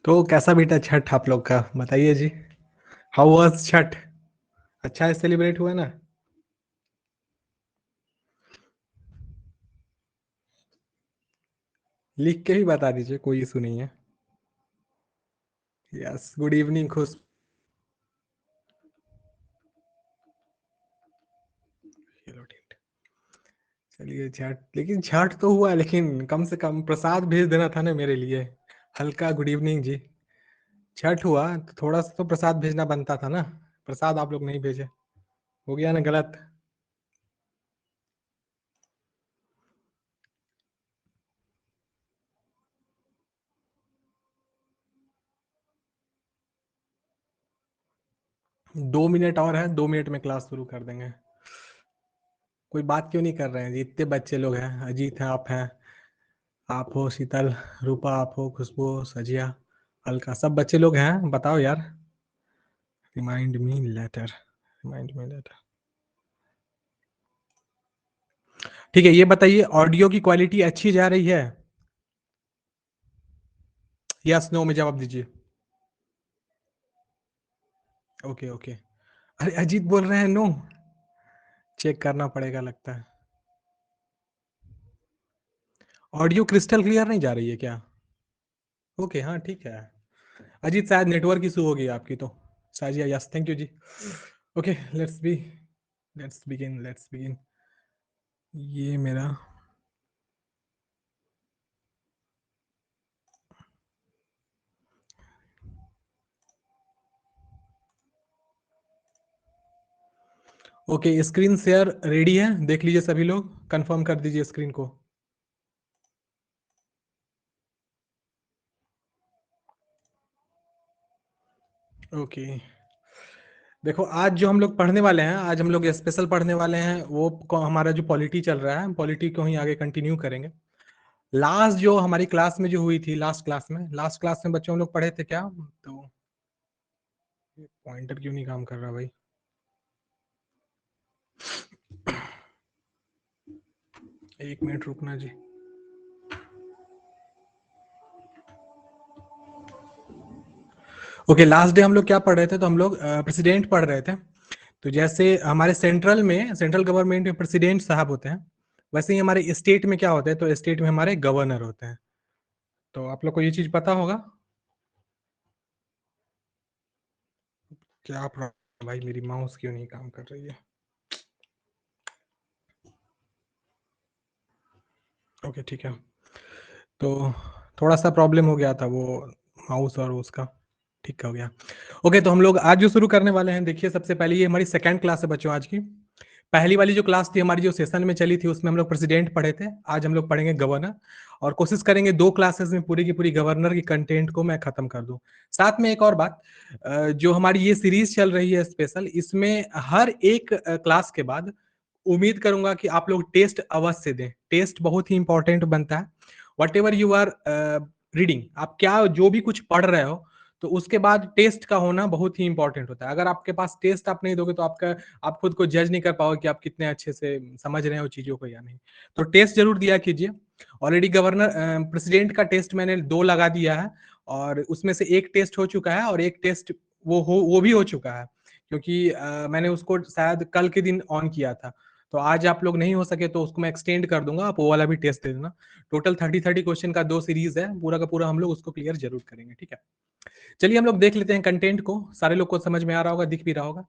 तो कैसा बीता छठ आप लोग का, बताइए जी। How was Chhath? अच्छा है, सेलिब्रेट हुआ ना? लिख के भी बता दीजिए, कोई इशू नहीं है। यस, गुड इवनिंग खुश। चलो ठीक। चलिए छठ, लेकिन छठ तो हुआ, लेकिन कम से कम प्रसाद भेज देना था ना मेरे लिए। हल्का गुड इवनिंग जी। छठ हुआ तो थोड़ा सा तो प्रसाद भेजना बनता था ना। प्रसाद आप लोग नहीं भेजे, हो गया ना गलत। 2 मिनट और है, 2 मिनट में क्लास शुरू कर देंगे। कोई बात क्यों नहीं कर रहे हैं जी? इतने बच्चे लोग हैं, अजीत हैं, आप हैं, आप हो शीतल, रूपा आप हो, खुशबू हो, सजिया, अलका, सब बच्चे लोग हैं, बताओ यार। Remind me later, remind me later. ठीक है, ये बताइए ऑडियो की क्वालिटी अच्छी जा रही है? यस नो में जवाब दीजिए। Okay okay. अरे अजीत बोल रहे हैं नो। चेक करना पड़ेगा लगता है। ऑडियो क्रिस्टल क्लियर नहीं जा रही है क्या? ओके हाँ ठीक है। अजीत शायद नेटवर्क इशू होगी आपकी तो। साजिया यस, थैंक यू जी। Okay let's begin. ये मेरा ओके, स्क्रीन शेयर रेडी है, देख लीजिए सभी लोग, कंफर्म कर दीजिए स्क्रीन को। ओके, देखो आज जो हम लोग पढ़ने वाले हैं, आज हम लोग स्पेशल पढ़ने वाले हैं, वो हमारा जो पॉलिटी चल रहा है, पॉलिटी को ही आगे कंटिन्यू करेंगे। लास्ट जो हमारी क्लास में जो हुई थी, लास्ट क्लास में बच्चों हम लोग पढ़े थे क्या? तो पॉइंटर क्यों नहीं काम कर रहा भाई? एक मिनट रुकना जी। ओके, लास्ट डे हम लोग क्या पढ़ रहे थे? तो हम लोग प्रेसिडेंट पढ़ रहे थे। तो जैसे हमारे सेंट्रल गवर्नमेंट में प्रेसिडेंट साहब होते हैं, वैसे ही हमारे स्टेट में क्या होते हैं? तो स्टेट में हमारे गवर्नर होते हैं। तो आप लोग को ये चीज पता होगा। क्या प्रॉब्लम भाई, मेरी माउस क्यों नहीं काम कर रही है? ओके ठीक है। तो थोड़ा सा प्रॉब्लम हो गया था वो, माउस और उसका, ठीक हो गया। ओके, तो हम लोग आज जो शुरू करने वाले हैं, देखिए सबसे पहले ये हमारी सेकंड क्लास है बच्चों आज की। पहली वाली जो क्लास थी हमारी, जो सेशन में चली थी, उसमें हम लोग प्रेसिडेंट पढ़े थे। आज हम लोग पढ़ेंगे गवर्नर, और कोशिश करेंगे 2 क्लासेस में पूरी की पूरी गवर्नर की कंटेंट को मैं खत्म कर दूं। साथ में एक और बात, जो हमारी ये सीरीज चल रही है स्पेशल, इसमें हर एक क्लास के बाद उम्मीद करूंगा कि आप लोग टेस्ट अवश्य दें। टेस्ट बहुत ही इंपॉर्टेंट बनता है। Whatever you are reading, आप क्या जो भी कुछ पढ़ रहे हो, तो उसके बाद टेस्ट का होना बहुत ही इंपॉर्टेंट होता है। अगर आपके पास टेस्ट आप नहीं दोगे, तो आप खुद को जज नहीं कर पाओगे कि आप कितने अच्छे से समझ रहे हो चीजों को या नहीं। तो टेस्ट जरूर दिया कीजिए। ऑलरेडी गवर्नर प्रेसिडेंट का टेस्ट मैंने 2 लगा दिया है, और उसमें से एक टेस्ट हो चुका है, और एक टेस्ट वो भी हो चुका है, क्योंकि मैंने उसको शायद कल के दिन ऑन किया था। तो आज आप लोग नहीं हो सके तो उसको मैं एक्सटेंड कर दूंगा, आप वो वाला भी टेस्ट दे देना। टोटल 30 क्वेश्चन का 2 सीरीज है, पूरा का पूरा हम लोग उसको क्लियर जरूर करेंगे, ठीक है। चलिए हम लोग देख लेते हैं कंटेंट को, सारे लोग को समझ में आ रहा होगा, दिख भी रहा होगा।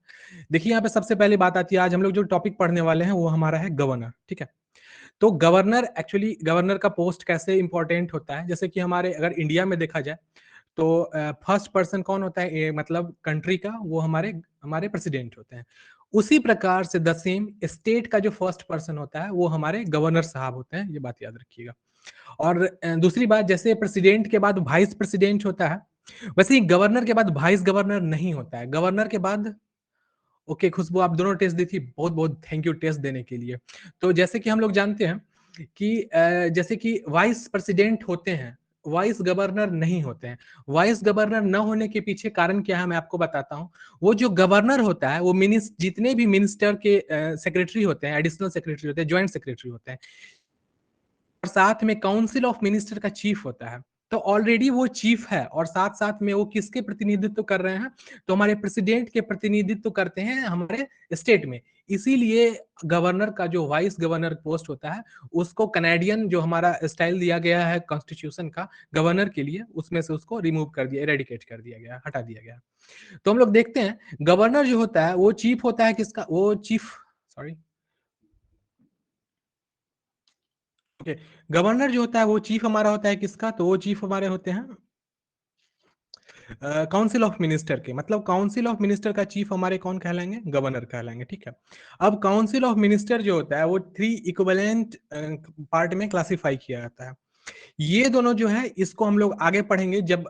देखिए यहाँ पे सबसे पहली बात आती है, आज हम लोग जो टॉपिक पढ़ने वाले हैं वो हमारा है गवर्नर, ठीक है। तो गवर्नर, एक्चुअली गवर्नर का पोस्ट कैसे इंपॉर्टेंट होता है, जैसे कि हमारे अगर इंडिया में देखा जाए, तो फर्स्ट पर्सन कौन होता है, मतलब कंट्री का, वो हमारे हमारे प्रेसिडेंट होते हैं। उसी प्रकार से द सेम स्टेट का जो फर्स्ट पर्सन होता है वो हमारे गवर्नर साहब होते हैं, ये बात याद रखिएगा। और दूसरी बात, जैसे प्रेसिडेंट के बाद वाइस प्रेसिडेंट होता है, वैसे ही गवर्नर के बाद वाइस गवर्नर नहीं होता है। गवर्नर के बाद, ओके खुशबू आप दोनों टेस्ट दी थी, बहुत बहुत थैंक यू टेस्ट देने के लिए। तो जैसे कि हम लोग जानते हैं कि जैसे कि वाइस प्रेसिडेंट होते हैं, वाइस गवर्नर नहीं होते हैं। वाइस गवर्नर न होने के पीछे कारण क्या है मैं आपको बताता हूँ। वो जो गवर्नर होता है वो जितने भी मिनिस्टर के सेक्रेटरी होते हैं, एडिशनल सेक्रेटरी होते हैं, ज्वाइंट सेक्रेटरी होते हैं, और साथ में काउंसिल ऑफ मिनिस्टर का चीफ होता है। तो ऑलरेडी वो चीफ है और साथ साथ में वो किसके प्रतिनिधित्व कर रहे हैं, तो हमारे प्रेसिडेंट के प्रतिनिधित्व करते हैं हमारे स्टेट में। इसीलिए गवर्नर का जो वाइस गवर्नर पोस्ट होता है उसको कनाडियन जो हमारा स्टाइल दिया गया है कॉन्स्टिट्यूशन का गवर्नर के लिए, उसमें से उसको रिमूव कर दिया, इरेडिकेट कर दिया गया, हटा दिया गया। तो हम लोग देखते हैं गवर्नर जो होता है वो चीफ होता है किसका, वो चीफ, सॉरी, ओके, गवर्नर जो होता है वो चीफ हमारा होता है किसका, तो वो चीफ हमारे होते हैं काउंसिल ऑफ मिनिस्टर के। मतलब काउंसिल ऑफ मिनिस्टर का चीफ हमारे कौन कहलाएंगे, गवर्नर कहलाएंगे, ठीक है। अब काउंसिल ऑफ मिनिस्टर जो होता है वो 3 इक्विवेलेंट पार्ट में क्लासिफाई किया जाता है। ये दोनों जो है इसको हम लोग आगे पढ़ेंगे जब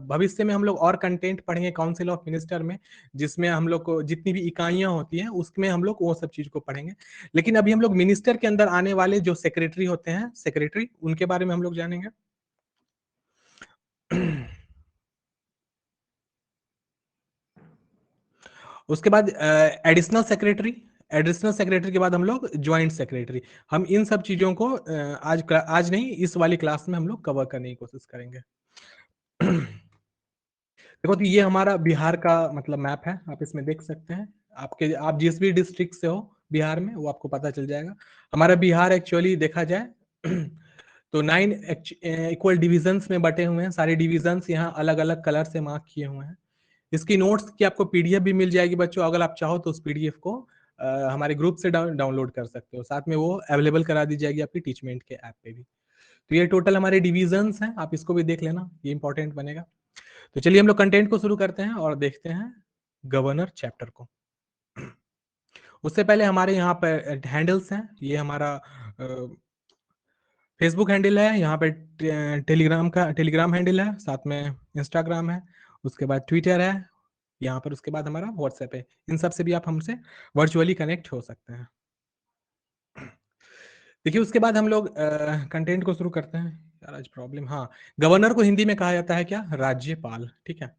भविष्य में हम लोग और कंटेंट पढ़ेंगे काउंसिल ऑफ मिनिस्टर में, जिसमें हम लोग को जितनी भी इकाइयां होती हैं उसमें हम लोग वो सब चीज को पढ़ेंगे। लेकिन अभी हम लोग मिनिस्टर के अंदर आने वाले जो सेक्रेटरी होते हैं, सेक्रेटरी, उनके बारे में हम लोग जानेंगे। उसके बाद एडिशनल सेक्रेटरी, एडिशनल सेक्रेटरी के बाद हम लोग ज्वाइंट सेक्रेटरी। हम इन सब चीजों को आज नहीं, इस वाली क्लास में हम लोग कवर करने की कोशिश करेंगे। देखो तो ये हमारा बिहार का मतलब मैप है, आप इसमें देख सकते हैं। आप जिस भी डिस्ट्रिक्ट से हो बिहार में वो आपको पता चल जाएगा। हमारा बिहार एक्चुअली देखा जाए तो 9 इक्वल डिविजन्स में बटे हुए हैं। सारे डिविजन्स यहाँ अलग अलग कलर से मार्क किए हुए हैं। इसकी नोट्स की आपको पीडीएफ भी मिल जाएगी बच्चों, अगर आप चाहो तो उस पीडीएफ को हमारे ग्रुप से डाउनलोड कर सकते हो। साथ में वो अवेलेबल करा दी जाएगी आपकी टीचमेंट के ऐप पे भी। तो ये टोटल हमारे डिविजन्स हैं, आप इसको भी देख लेना, ये इंपॉर्टेंट बनेगा। तो चलिए हम लोग कंटेंट को शुरू करते हैं और देखते हैं गवर्नर चैप्टर को। उससे पहले हमारे यहाँ पर हैंडल्स हैं। ये हमारा फेसबुक हैंडल है, यहाँ पे टेलीग्राम हैंडल है, साथ में इंस्टाग्राम है, उसके बाद ट्विटर है यहाँ पर, उसके बाद हमारा व्हाट्सएप है। इन सब से भी आप हमसे वर्चुअली कनेक्ट हो सकते हैं। देखिए उसके बाद हम लोग कंटेंट को शुरू करते हैं। यार आज प्रॉब्लम, हाँ, गवर्नर को हिंदी में कहा जाता है क्या, राज्यपाल, ठीक है।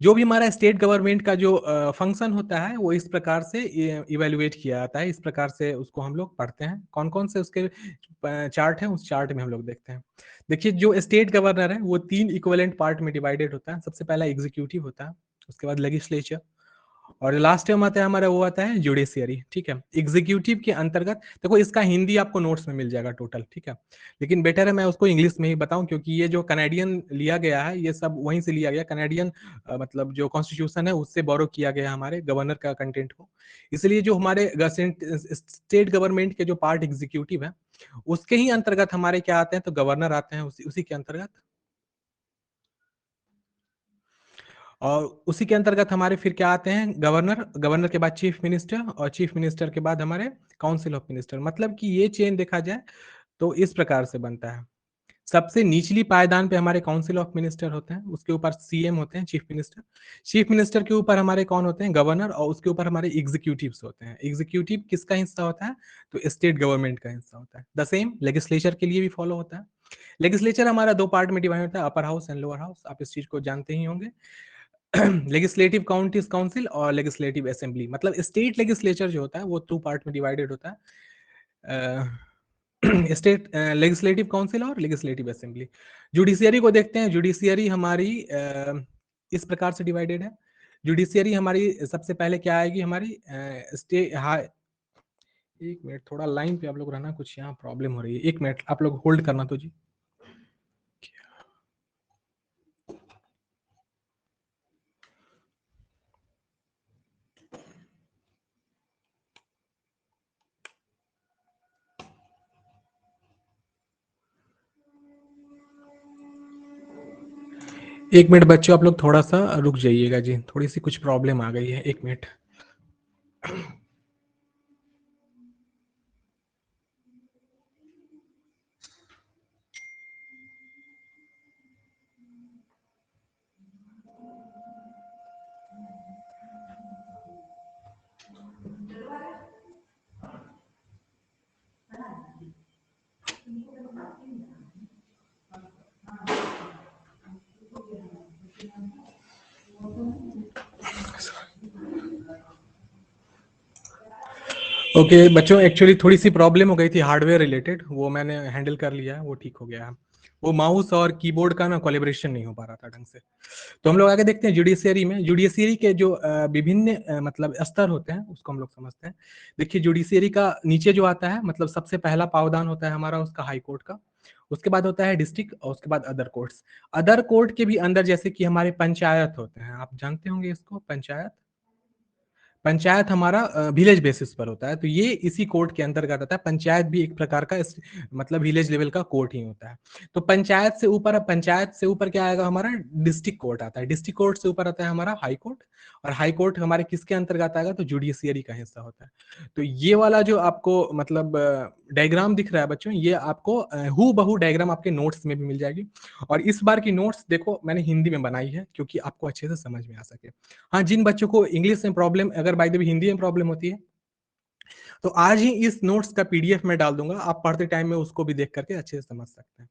जो भी हमारा स्टेट गवर्नमेंट का जो फंक्शन होता है वो इस प्रकार से इवेल्युएट किया जाता है, इस प्रकार से उसको हम लोग पढ़ते हैं। कौन कौन से उसके चार्ट है, उस चार्ट में हम लोग देखते हैं। देखिए जो स्टेट गवर्नर है वो 3 इक्विवेलेंट पार्ट में डिवाइडेड होता है। सबसे पहला एग्जीक्यूटिव होता है, उसके बाद लेजिस्लेचर, और लास्ट टाइम आता है हमारा वो आता है जुडिशियरी, ठीक है। एग्जीक्यूटिव के अंतर्गत देखो इसका हिंदी आपको नोट्स में मिल जाएगा टोटल, ठीक है। लेकिन बेटर है मैं उसको इंग्लिश में ही बताऊं, क्योंकि ये जो कनाडियन लिया गया है ये सब वहीं से लिया गया, कनाडियन मतलब जो कॉन्स्टिट्यूशन है उससे बोरो किया गया हमारे गवर्नर का कंटेंट को। इसलिए जो हमारे स्टेट गवर्नमेंट के जो पार्ट एग्जीक्यूटिव है उसके ही अंतर्गत हमारे क्या आते हैं, तो गवर्नर आते हैं उसी के अंतर्गत। और उसी के अंतर्गत हमारे फिर क्या आते हैं, गवर्नर, गवर्नर के बाद चीफ मिनिस्टर, और चीफ मिनिस्टर के बाद हमारे काउंसिल ऑफ मिनिस्टर। मतलब कि ये चेन देखा जाए तो इस प्रकार से बनता है। सबसे निचली पायदान पे हमारे काउंसिल ऑफ मिनिस्टर होते हैं, उसके ऊपर सीएम होते हैं, चीफ मिनिस्टर। चीफ मिनिस्टर के ऊपर हमारे कौन होते हैं, गवर्नर, और उसके ऊपर हमारे एग्जीक्यूटिव्स होते हैं। एग्जीक्यूटिव किसका हिस्सा होता है, तो स्टेट गवर्नमेंट का हिस्सा होता है। द सेम लेजिस्लेचर के लिए भी फॉलो होता है। लेजिस्लेचर हमारा 2 पार्ट में डिवाइड होता है, upper house and lower house, आप इस चीज को जानते ही होंगे। लेजिस्लेटिव काउंसिल और लेजिस्लेटिव असेंबली। मतलब स्टेट लेजिस्लेचर जो होता है वो 2 पार्ट में डिवाइडेड होता है, स्टेट लेजिस्लेटिव काउंसिल और लेजिस्लेटिव असेंबली। जुडिशियरी को देखते हैं। जुडिशियरी हमारी इस प्रकार से डिवाइडेड है। जुडिशियरी हमारी सबसे पहले क्या आएगी, हमारी एक मिनट, थोड़ा लाइन पे आप लोग रहना, कुछ यहाँ प्रॉब्लम हो रही है, एक मिनट आप लोग होल्ड करना तो जी। एक मिनट बच्चों, आप लोग थोड़ा सा रुक जाइएगा जी, थोड़ी सी कुछ प्रॉब्लम आ गई है, एक मिनट। ओके बच्चों, एक्चुअली थोड़ी सी प्रॉब्लम हो गई थी हार्डवेयर रिलेटेड, वो मैंने हैंडल कर लिया है, वो ठीक हो गया है। वो माउस और कीबोर्ड का ना कोलेब्रेशन नहीं हो पा रहा था ढंग से। तो हम लोग आगे देखते हैं जुडिशियरी में। जुडिशियरी के जो विभिन्न मतलब स्तर होते हैं उसको हम लोग समझते हैं। देखिए जुडिशियरी का नीचे जो आता है, मतलब सबसे पहला पावदान होता है हमारा उसका हाई कोर्ट का। उसके बाद होता है डिस्ट्रिक्ट और उसके बाद अदर कोर्ट्स। अदर कोर्ट के भी अंदर जैसे कि हमारे पंचायत होते हैं, आप जानते होंगे इसको, पंचायत। पंचायत हमारा विलेज बेसिस पर होता है, तो ये इसी कोर्ट के अंतर्गत आता है। पंचायत भी एक प्रकार का मतलब विलेज लेवल का कोर्ट ही होता है। तो पंचायत से ऊपर क्या आएगा हमारा, डिस्ट्रिक्ट कोर्ट आता है। डिस्ट्रिक्ट कोर्ट से ऊपर आता है हमारा हाई कोर्ट। और हाई कोर्ट हमारे किसके अंतर्गत आएगा, तो जुडिशियरी का हिस्सा होता है। तो ये वाला जो आपको मतलब डायग्राम दिख रहा है बच्चों, ये आपको हू बहू डायग्राम आपके नोट्स में भी मिल जाएगी। और इस बार की नोट्स देखो मैंने हिंदी में बनाई है क्योंकि आपको अच्छे से समझ में आ सके। हाँ, जिन बच्चों को इंग्लिश में प्रॉब्लम, अगर बाय द वे हिंदी में प्रॉब्लम होती है, तो आज ही इस नोट्स का पीडीएफ में डाल दूंगा, आप पढ़ते टाइम में उसको भी देख करके अच्छे से समझ सकते हैं।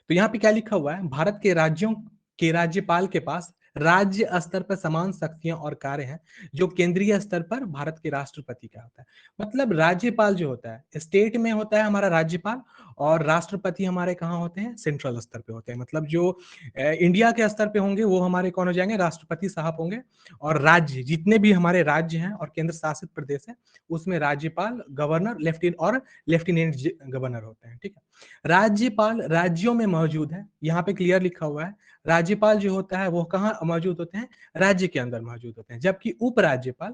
तो यहाँ पे क्या लिखा हुआ है, भारत के राज्यों के राज्यपाल के पास राज्य स्तर पर समान शक्तियां और कार्य हैं जो केंद्रीय स्तर पर भारत के राष्ट्रपति का होता है। मतलब राज्यपाल जो होता है स्टेट में होता है हमारा राज्यपाल, और राष्ट्रपति हमारे कहाँ होते हैं, सेंट्रल स्तर पे होते हैं। मतलब जो इंडिया के स्तर पे होंगे वो हमारे कौन हो जाएंगे, राष्ट्रपति साहब होंगे। और राज्य जितने भी हमारे राज्य हैं और केंद्र शासित प्रदेश है, उसमें राज्यपाल, गवर्नर, लेफ्टिनेंट गवर्नर होते हैं। ठीक है। राज्यपाल राज्यों में मौजूद है, यहाँ पे क्लियर लिखा हुआ है। राज्यपाल जो होता है वो कहाँ मौजूद होते हैं, राज्य के अंदर मौजूद होते हैं। जबकि उपराज्यपाल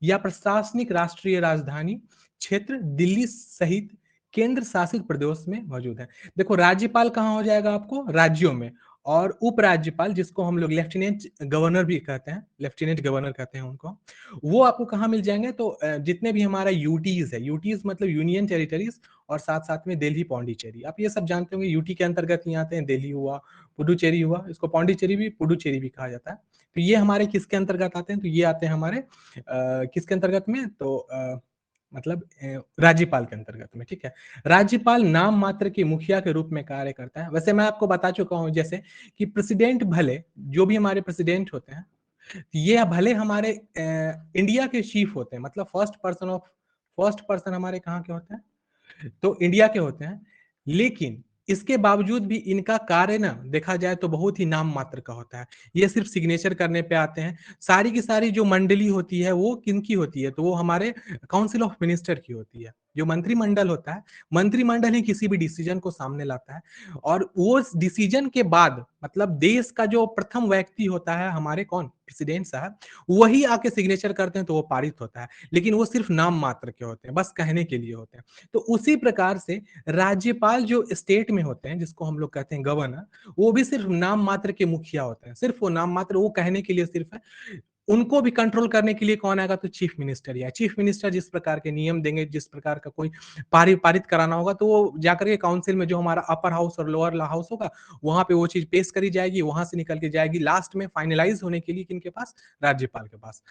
या प्रशासनिक राष्ट्रीय राजधानी क्षेत्र दिल्ली सहित केंद्र शासित प्रदेश में मौजूद है। देखो राज्यपाल कहाँ हो जाएगा आपको, राज्यों में। और उपराज्यपाल जिसको हम लोग लेफ्टिनेंट गवर्नर भी कहते हैं, लेफ्टिनेंट गवर्नर कहते हैं उनको, वो आपको कहाँ मिल जाएंगे, तो जितने भी हमारा यूटीज है, यूटीज मतलब यूनियन टेरिटरीज, और साथ साथ में दिल्ली पौंडीचेरी, आप ये सब जानते होंगे यूटी के अंतर्गत ही आते हैं। दिल्ली हुआ, पुडुचेरी हुआ, इसको पौंडीचेरी भी पुडुचेरी भी कहा जाता है। तो ये हमारे किसके अंतर्गत आते हैं, तो ये आते हैं हमारे किसके अंतर्गत में, तो मतलब राज्यपाल के अंतर्गत में। ठीक है। राज्यपाल नाम मात्र के मुखिया के रूप में कार्य करता है। वैसे मैं आपको बता चुका हूं जैसे कि प्रेसिडेंट भले, जो भी हमारे प्रेसिडेंट होते हैं, ये भले हमारे इंडिया के चीफ होते हैं, मतलब फर्स्ट पर्सन हमारे कहाँ के होते हैं, तो इंडिया के होते हैं। लेकिन इसके बावजूद भी इनका कार्य ना देखा जाए तो बहुत ही नाम मात्र का होता है। ये सिर्फ सिग्नेचर करने पे आते हैं। सारी की सारी जो मंडली होती है वो किनकी होती है, तो वो हमारे काउंसिल ऑफ मिनिस्टर की होती है। जो मंत्रिमंडल होता है, मंत्रिमंडल ही किसी भी डिसीजन को सामने लाता है। और वो डिसीजन के बाद मतलब देश का जो प्रथम व्यक्ति होता है हमारे कौन, प्रेसिडेंट साहब, वही आके सिग्नेचर करते हैं तो वो पारित होता है। लेकिन वो सिर्फ नाम मात्र के होते हैं, बस कहने के लिए होते हैं। तो उसी प्रकार से राज्यपाल जो स्टेट में होते हैं, जिसको हम लोग कहते हैं गवर्नर, वो भी सिर्फ नाम मात्र के मुखिया होते हैं। सिर्फ वो नाम मात्र, वो कहने के लिए सिर्फ है। उनको भी कंट्रोल करने के लिए कौन आएगा, तो चीफ मिनिस्टर। या चीफ मिनिस्टर जिस प्रकार के नियम देंगे, जिस प्रकार का कोई पारित कराना होगा, तो वो जाकर के काउंसिल में जो हमारा अपर हाउस और लोअर हाउस होगा, वहां पे वो चीज पेश करी जाएगी, वहां से निकल के जाएगी लास्ट में फाइनलाइज होने के लिए किनके पास, राज्यपाल के पास।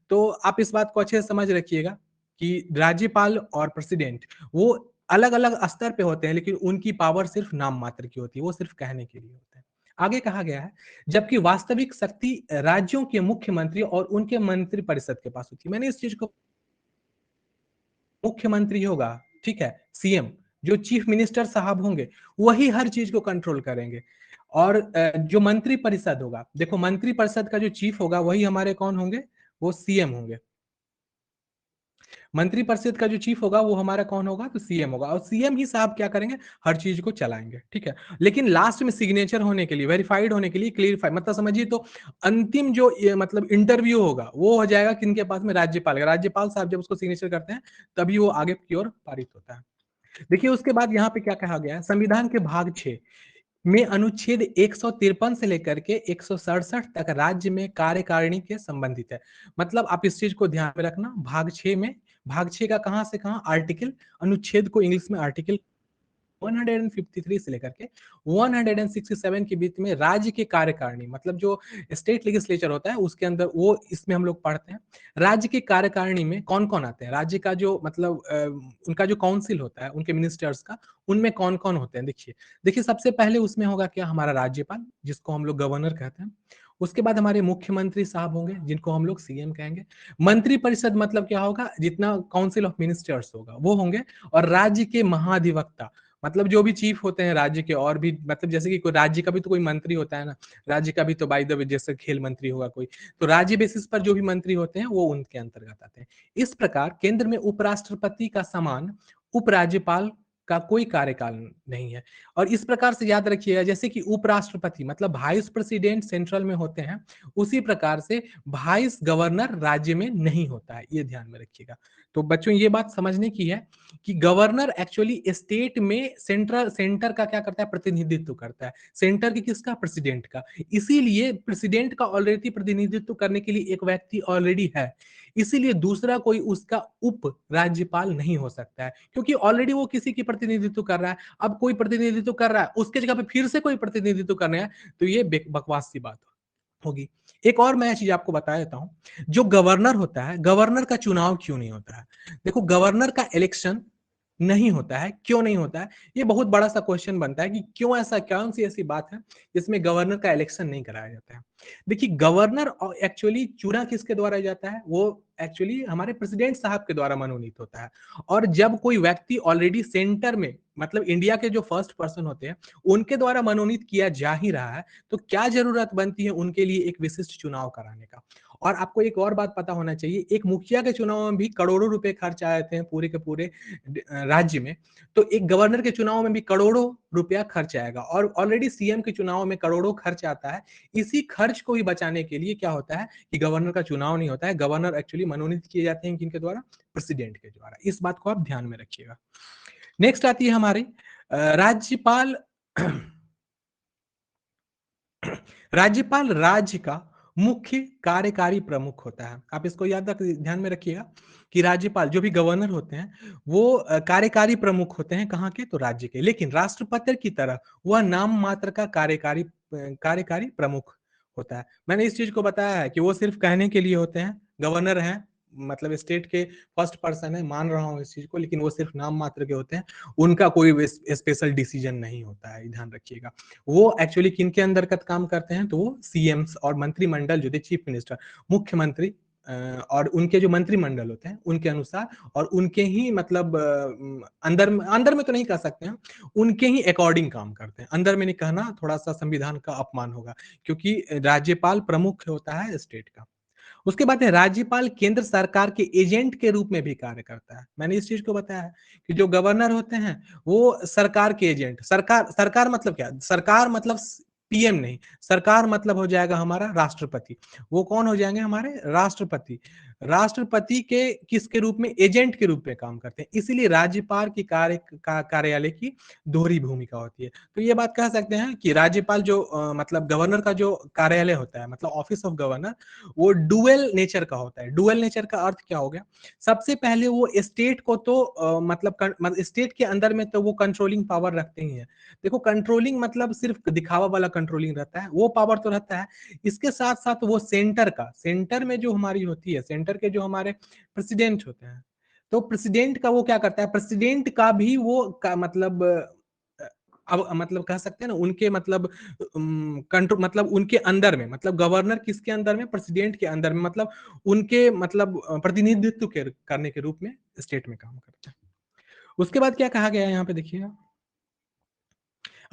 तो आप इस बात को अच्छे से समझ रखिएगा कि राज्यपाल और प्रेसिडेंट वो अलग अलग स्तर पे होते हैं, लेकिन उनकी पावर सिर्फ नाम मात्र की होती है, वो सिर्फ कहने के लिए होते हैं। आगे कहा गया है, जबकि वास्तविक शक्ति राज्यों के मुख्यमंत्री और उनके मंत्री परिषद के पास होती है। मैंने इस चीज को, मुख्यमंत्री होगा, ठीक है, सीएम, जो चीफ मिनिस्टर साहब होंगे, वही हर चीज को कंट्रोल करेंगे। और जो मंत्री परिषद होगा, देखो मंत्री परिषद का जो चीफ होगा वही हमारे कौन होंगे, वो सीएम होंगे। मंत्री परिषद का जो चीफ होगा वो हमारा कौन होगा, तो सीएम होगा। और सीएम ही साहब क्या करेंगे, हर चीज को चलाएंगे। ठीक है। लेकिन लास्ट में सिग्नेचर होने के लिए, वेरीफाइड होने के लिए, क्लियरफाई मतलब समझिए तो अंतिम जो मतलब इंटरव्यू होगा वो हो जाएगा किनके पास में, राज्यपाल का। राज्यपाल साहब जब उसको सिग्नेचर करते हैं तभी वो आगे की ओर पारित होता है। देखिए उसके बाद यहाँ पे क्या कहा गया है, संविधान के भाग 6 में अनुच्छेद 153 से लेकर के 167 तक राज्य में कार्यकारिणी के संबंधित है। मतलब आप इस चीज को ध्यान में रखना, भाग 6 का कहां से कहां आर्टिकल, अनुच्छेद को इंग्लिश में आर्टिकल 153 से लेकर के 167 के बीच में राज्य के कार्यकारिणी, मतलब जो स्टेट लेजिस्लेचर होता है उसके अंदर, वो इसमें हम लोग पढ़ते हैं। राज्य के कार्यकारिणी में कौन कौन आते हैं, राज्य का जो मतलब उनका जो काउंसिल होता है उनके मिनिस्टर्स का, उनमें कौन कौन होते हैं देखिए। देखिए सबसे पहले उसमें होगा क्या, हमारा राज्यपाल जिसको हम लोग गवर्नर कहते हैं। उसके बाद हमारे मुख्यमंत्री साहब होंगे जिनको हम लोग सीएम कहेंगे। मंत्री परिषद मतलब क्या होगा, जितना काउंसिल ऑफ मिनिस्टर्स होगा वो होंगे। और राज्य के महाधिवक्ता, मतलब जो भी चीफ होते हैं राज्य के, और भी मतलब जैसे कि कोई राज्य का भी तो कोई मंत्री होता है ना, राज्य का भी तो बाय द वे जैसे खेल मंत्री होगा कोई, तो राज्य बेसिस पर जो भी मंत्री होते हैं वो उनके अंतर्गत आते हैं। इस प्रकार केंद्र में उपराष्ट्रपति का समान उपराज्यपाल का कोई कार्यकाल नहीं है। और इस प्रकार से याद रखिएगा, जैसे कि उपराष्ट्रपति मतलब वाइस प्रेसिडेंट सेंट्रल में होते हैं, उसी प्रकार से वाइस गवर्नर राज्य में नहीं होता है, ये ध्यान में रखिएगा। तो बच्चों ये बात समझने की है कि गवर्नर एक्चुअली स्टेट में सेंटर का क्या करता है, प्रतिनिधित्व करता है। सेंटर की किसका, प्रेसिडेंट का। इसीलिए प्रेसिडेंट का ऑलरेडी प्रतिनिधित्व करने के लिए एक व्यक्ति ऑलरेडी है, इसीलिए दूसरा कोई उसका उप राज्यपाल नहीं हो सकता है, क्योंकि ऑलरेडी वो किसी की प्रतिनिधित्व कर रहा है। अब कोई प्रतिनिधित्व कर रहा है, उसके जगह पे फिर से कोई प्रतिनिधित्व करना है, तो ये बकवास सी बात होगी। एक और मैं चीज आपको बता देता हूं, जो गवर्नर होता है, गवर्नर का चुनाव क्यों नहीं होता है। देखो गवर्नर का इलेक्शन नहीं होता है, क्यों नहीं होता है, ये बहुत बड़ा सा क्वेश्चन बनता है कि क्यों, ऐसा कौन सी ऐसी बात है जिसमें गवर्नर का इलेक्शन नहीं कराया जाता है। देखिए गवर्नर एक्चुअली चुना किसके द्वारा जाता है, वो एक्चुअली हमारे प्रेसिडेंट साहब के द्वारा मनोनीत होता है। और जब कोई व्यक्ति ऑलरेडी सेंटर में, मतलब इंडिया के जो फर्स्ट पर्सन होते हैं उनके द्वारा मनोनीत किया जा ही रहा है, तो क्या जरूरत बनती है उनके लिए एक विशिष्ट चुनाव कराने का। और आपको एक और बात पता होना चाहिए, एक मुखिया के चुनाव में भी करोड़ों रुपए खर्च आए थे पूरे के पूरे राज्य में, तो एक गवर्नर के चुनाव में भी करोड़ों रुपया खर्च आएगा, और ऑलरेडी सीएम के चुनाव में करोड़ों खर्च आता है। इसी खर्च को ही बचाने के लिए क्या होता है कि गवर्नर का चुनाव नहीं होता है, गवर्नर एक्चुअली मनोनीत किए जाते हैं किनके द्वारा, प्रेसिडेंट के द्वारा। इस बात को आप ध्यान में रखिएगा। नेक्स्ट आती है हमारी राज्यपाल। राज्यपाल राज्य का मुख्य कार्यकारी प्रमुख होता है। आप इसको याद रख, ध्यान में रखिएगा कि राज्यपाल जो भी गवर्नर होते हैं वो कार्यकारी प्रमुख होते हैं, कहाँ के, तो राज्य के। लेकिन राष्ट्रपति की तरह वह नाम मात्र का कार्यकारी प्रमुख होता है। मैंने इस चीज को बताया है कि वो सिर्फ कहने के लिए होते हैं, गवर्नर हैं मतलब स्टेट के फर्स्ट पर्सन है, मान रहा हूँ इस चीज को, लेकिन वो सिर्फ नाम मात्र के होते हैं, उनका कोई स्पेशल डिसीजन नहीं होता है, ध्यान रखिएगा। वो एक्चुअली किनके अंतर्गत काम करते हैं, तो वो सीएम्स और मंत्रिमंडल जो थे, चीफ मिनिस्टर, मुख्यमंत्री और उनके जो मंत्रिमंडल होते हैं उनके अनुसार, और उनके ही मतलब अंदर अंदर में तो नहीं कह सकते हैं, उनके ही अकॉर्डिंग काम करते हैं। अंदर में नहीं कहना थोड़ा सा संविधान का अपमान होगा, क्योंकि राज्यपाल प्रमुख होता है स्टेट का। उसके बाद है राज्यपाल केंद्र सरकार के एजेंट के रूप में भी कार्य करता है। मैंने इस चीज को बताया है कि जो गवर्नर होते हैं वो सरकार के एजेंट, सरकार सरकार मतलब क्या, सरकार मतलब पीएम नहीं, सरकार मतलब हो जाएगा हमारा राष्ट्रपति। वो कौन हो जाएंगे, हमारे राष्ट्रपति। राष्ट्रपति के किसके रूप में, एजेंट के रूप में काम करते हैं। इसीलिए राज्यपाल की कार्यालय की दोहरी भूमिका होती है। तो ये बात कह सकते हैं कि राज्यपाल जो मतलब गवर्नर का जो कार्यालय होता है, मतलब ऑफिस ऑफ गवर्नर, वो डुअल नेचर का होता है। डुअल नेचर का अर्थ क्या हो गया, सबसे पहले वो स्टेट को तो मतलब स्टेट के अंदर में तो वो कंट्रोलिंग पावर रखते ही है। देखो कंट्रोलिंग मतलब सिर्फ दिखावा वाला कंट्रोलिंग रहता है, वो पावर तो रहता है। इसके साथ साथ वो सेंटर में जो हमारी होती है, सेंटर के जो हमारे प्रेसिडेंट होते हैं, तो प्रेसिडेंट का वो क्या करता है, प्रेसिडेंट का भी वो मतलब अब मतलब कह सकते हैं ना उनके मतलब कंट्रोल, मतलब उनके अंदर में, मतलब गवर्नर किसके अंदर में, प्रेसिडेंट के अंदर में, मतलब उनके मतलब प्रतिनिधित्व करने के रूप में स्टेट में काम करते हैं। उसके बाद क्या कहा गया है यहाँ पे देखिएगा,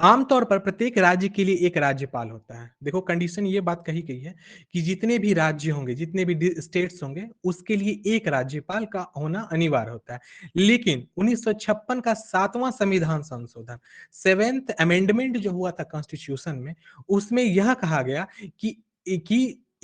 आमतौर पर प्रत्येक राज्य के लिए एक राज्यपाल होता है। देखो कंडीशन ये बात कही गई है कि जितने भी राज्य होंगे, जितने भी स्टेट्स होंगे, उसके लिए एक राज्यपाल का होना अनिवार्य होता है। लेकिन 1956 का 7वां संविधान संशोधन, सेवेंथ अमेंडमेंट जो हुआ था कॉन्स्टिट्यूशन में, उसमें यह कहा गया कि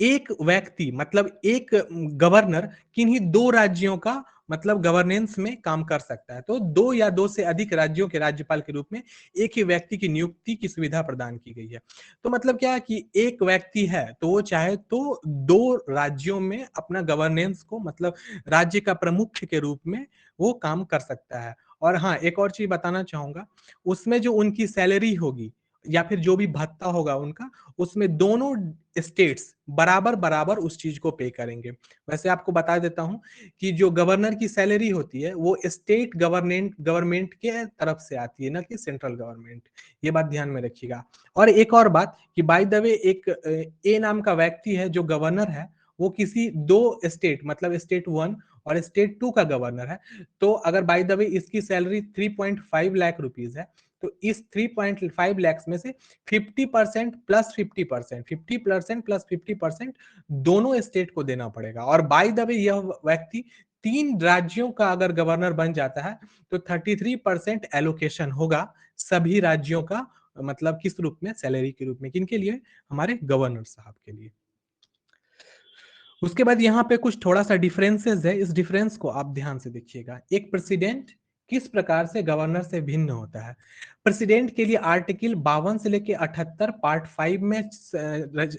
एक व्यक्ति मतलब एक गवर्नर किन्हीं दो राज्यों का मतलब गवर्नेंस में काम कर सकता है। तो 2 या 2 से अधिक राज्यों के राज्यपाल के रूप में एक ही व्यक्ति की नियुक्ति की सुविधा प्रदान की गई है। तो मतलब क्या है कि एक व्यक्ति है तो वो चाहे तो 2 राज्यों में अपना गवर्नेंस को मतलब राज्य का प्रमुख के रूप में वो काम कर सकता है। और हाँ, एक और चीज़ बताना चाहूँगा, उसमें जो उनकी सैलरी होगी या फिर जो भी भत्ता होगा उनका, उसमें दोनों स्टेट्स बराबर-बराबर उस चीज़ को पे करेंगे। वैसे आपको बता देता हूँ कि जो गवर्नर की सैलरी होती है, वो स्टेट गवर्नमेंट के तरफ से आती है, ना कि सेंट्रल गवर्नमेंट। ये बात ध्यान में रखिएगा। और एक और बात कि बाय द वे एक ए नाम का व्यक्ति है जो गवर्नर है, वो किसी 2 स्टेट मतलब स्टेट 1 और स्टेट 2 का गवर्नर है। तो अगर बाय द वे इसकी सैलरी 3.5 लाख रुपीस है, तो इस 3.5 लाख में से 50% प्लस 50%, 50% प्लस 50% दोनों स्टेट को देना पड़ेगा। और बाय द वे यह व्यक्ति 3 राज्यों का अगर गवर्नर बन जाता है, तो 33% एलोकेशन होगा सभी राज्यों का, मतलब किस रूप में? सैलरी के रूप में। किनके लिए? हमारे गवर्नर साहब के लिए। उसके बाद यहाँ पे कुछ थोड़ा-सा डिफरेंसेस है, इस डिफरेंस को आप ध्यान से देखिएगा। एक प्रेसिडेंट किस प्रकार से गवर्नर से भिन्न होता है? प्रेसिडेंट के लिए आर्टिकल 52 से लेके 78 पार्ट 5 में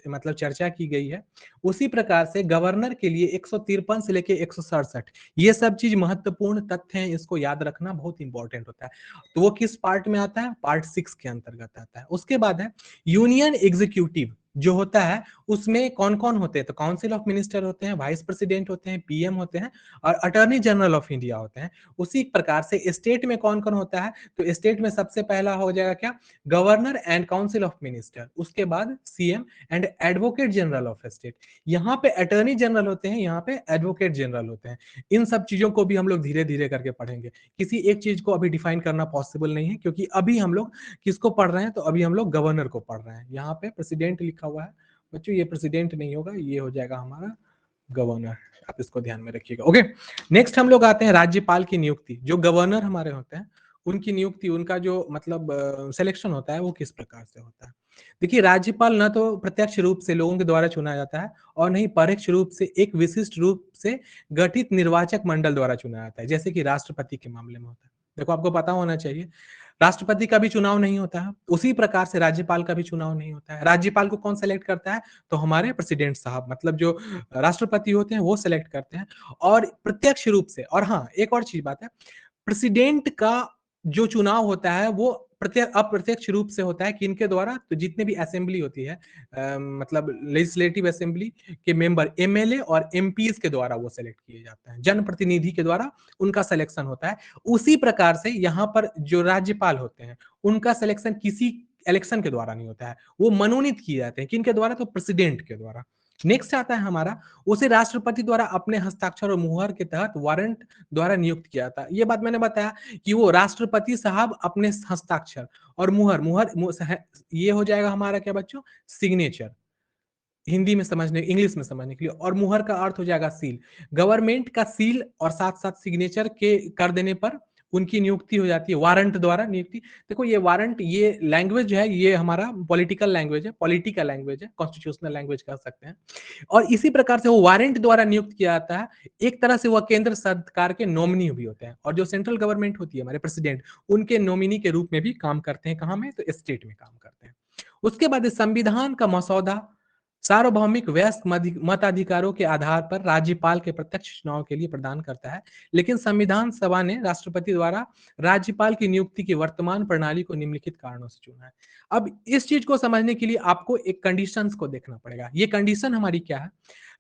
मतलब चर्चा की गई है। उसी प्रकार से गवर्नर के लिए 153 से लेके 167 ये सब चीज़ महत्वपूर्ण तथ्य हैं, इसको याद रखना बहुत इंपॉर्टेंट होता है। तो वो किस पार्ट में आता है? पार्ट 6 के अंतर्गत आता है। उसके बाद है यूनियन एग्जीक्यूटिव जो होता है उसमें कौन-कौन होते हैं? तो काउंसिल ऑफ मिनिस्टर होते हैं, वाइस प्रेसिडेंट होते हैं, पीएम होते हैं और अटॉर्नी जनरल ऑफ इंडिया होते हैं। उसी प्रकार से स्टेट में कौन-कौन होता है? तो स्टेट में सबसे पहला हो जाएगा क्या? Governor and council of minister, उसके बाद CM and advocate general of state. यहाँ पे अटॉर्नी जनरल होते हैं, यहाँ पे एडवोकेट जनरल होते हैं। इन सब चीज़ों को भी हम लोग धीरे-धीरे करके पढ़ेंगे। किसी एक चीज़ को अभी डिफाइन करना पॉसिबल नहीं है क्योंकि अभी हम लोग किसको पढ़ रहे हैं? तो अभी हम लोग गवर्नर को पढ़ रहे हैं। यहाँ पे प्रेसिडेंट लिखा हुआ है। बच्चों ये प्रेसिडेंट नहीं होगा, ये हो जाएगा हमारा गवर्नर। आप इसको ध्यान में रखिएगा। ओके, नेक्स्ट हम लोग आते हैं राज्यपाल की नियुक्ति। जो गवर्नर हमारे होते हैं, उनकी नियुक्ति, उनका जो मतलब सिलेक्शन होता है, वो किस प्रकार से होता है? देखिए, राज्यपाल ना तो प्रत्यक्ष रूप से लोगों के द्वारा चुना जाता है और नहीं परोक्ष रूप से एक विशिष्ट रूप से गठित निर्वाचक मंडल द्वारा चुना जाता है, जैसे कि राष्ट्रपति के मामले में होता है। देखो, आपको पता होना चाहिए राष्ट्रपति का भी चुनाव नहीं होता है, उसी प्रकार से राज्यपाल का भी चुनाव नहीं होता है। राज्यपाल को कौन सेलेक्ट करता है? तो हमारे प्रेसिडेंट साहब मतलब जो राष्ट्रपति होते हैं वो सेलेक्ट करते हैं और प्रत्यक्ष रूप से। और हाँ, एक और चीज़ बात है, प्रेसिडेंट का जो चुनाव होता है वो अप्रत्यक्ष रूप से होता है किनके द्वारा? तो जितने भी असेंबली होती है मतलब लेजिस्लेटिव असेंबली के मेंबर एमएलए और एमपीज़ के द्वारा वो सेलेक्ट किए जाते हैं। जनप्रतिनिधि के द्वारा उनका सिलेक्शन होता है। उसी प्रकार से यहाँ पर जो राज्यपाल होते हैं, उनका सिलेक्शन किसी इलेक्शन के द्वारा नहीं होता है, वो मनोनीत किए जाते हैं। किनके द्वारा? तो प्रेसिडेंट के द्वारा। नेक्स्ट आता है हमारा, उसे राष्ट्रपति द्वारा अपने हस्ताक्षर और मुहर के तहत वारंट द्वारा नियुक्त किया था। ये बात मैंने बताया कि वो राष्ट्रपति साहब अपने हस्ताक्षर और ये हो जाएगा हमारा क्या बच्चों? सिग्नेचर। हिंदी में समझने इंग्लिश में समझने के लिए। और मुहर का अर्थ हो जाएगा सील। गवर्नमेंट का सील और साथ-साथ सिग्नेचर के कर देने पर उनकी नियुक्ति हो जाती है, वारंट द्वारा नियुक्ति। देखो ये वारंट, ये लैंग्वेज है, ये हमारा पॉलिटिकल लैंग्वेज है, कॉन्स्टिट्यूशनल लैंग्वेज कह सकते हैं। और इसी प्रकार से वो वारंट द्वारा नियुक्त किया जाता है। एक तरह से वह केंद्र सरकार के नॉमिनी भी होते हैं और जो सेंट्रल गवर्नमेंट होती है हमारे प्रेसिडेंट, उनके नॉमिनी के रूप में भी काम करते हैं। कहाँ में? तो स्टेट में काम करते हैं। उसके बाद संविधान का मसौदा सार्वभौमिक वयस्क मताधिकारों के आधार पर राज्यपाल के प्रत्यक्ष चुनाव के लिए प्रदान करता है, लेकिन संविधान सभा ने राष्ट्रपति द्वारा राज्यपाल की नियुक्ति की वर्तमान प्रणाली को निम्नलिखित कारणों से चुना है। अब इस चीज को समझने के लिए आपको एक कंडीशंस को देखना पड़ेगा। ये कंडीशन हमारी क्या है?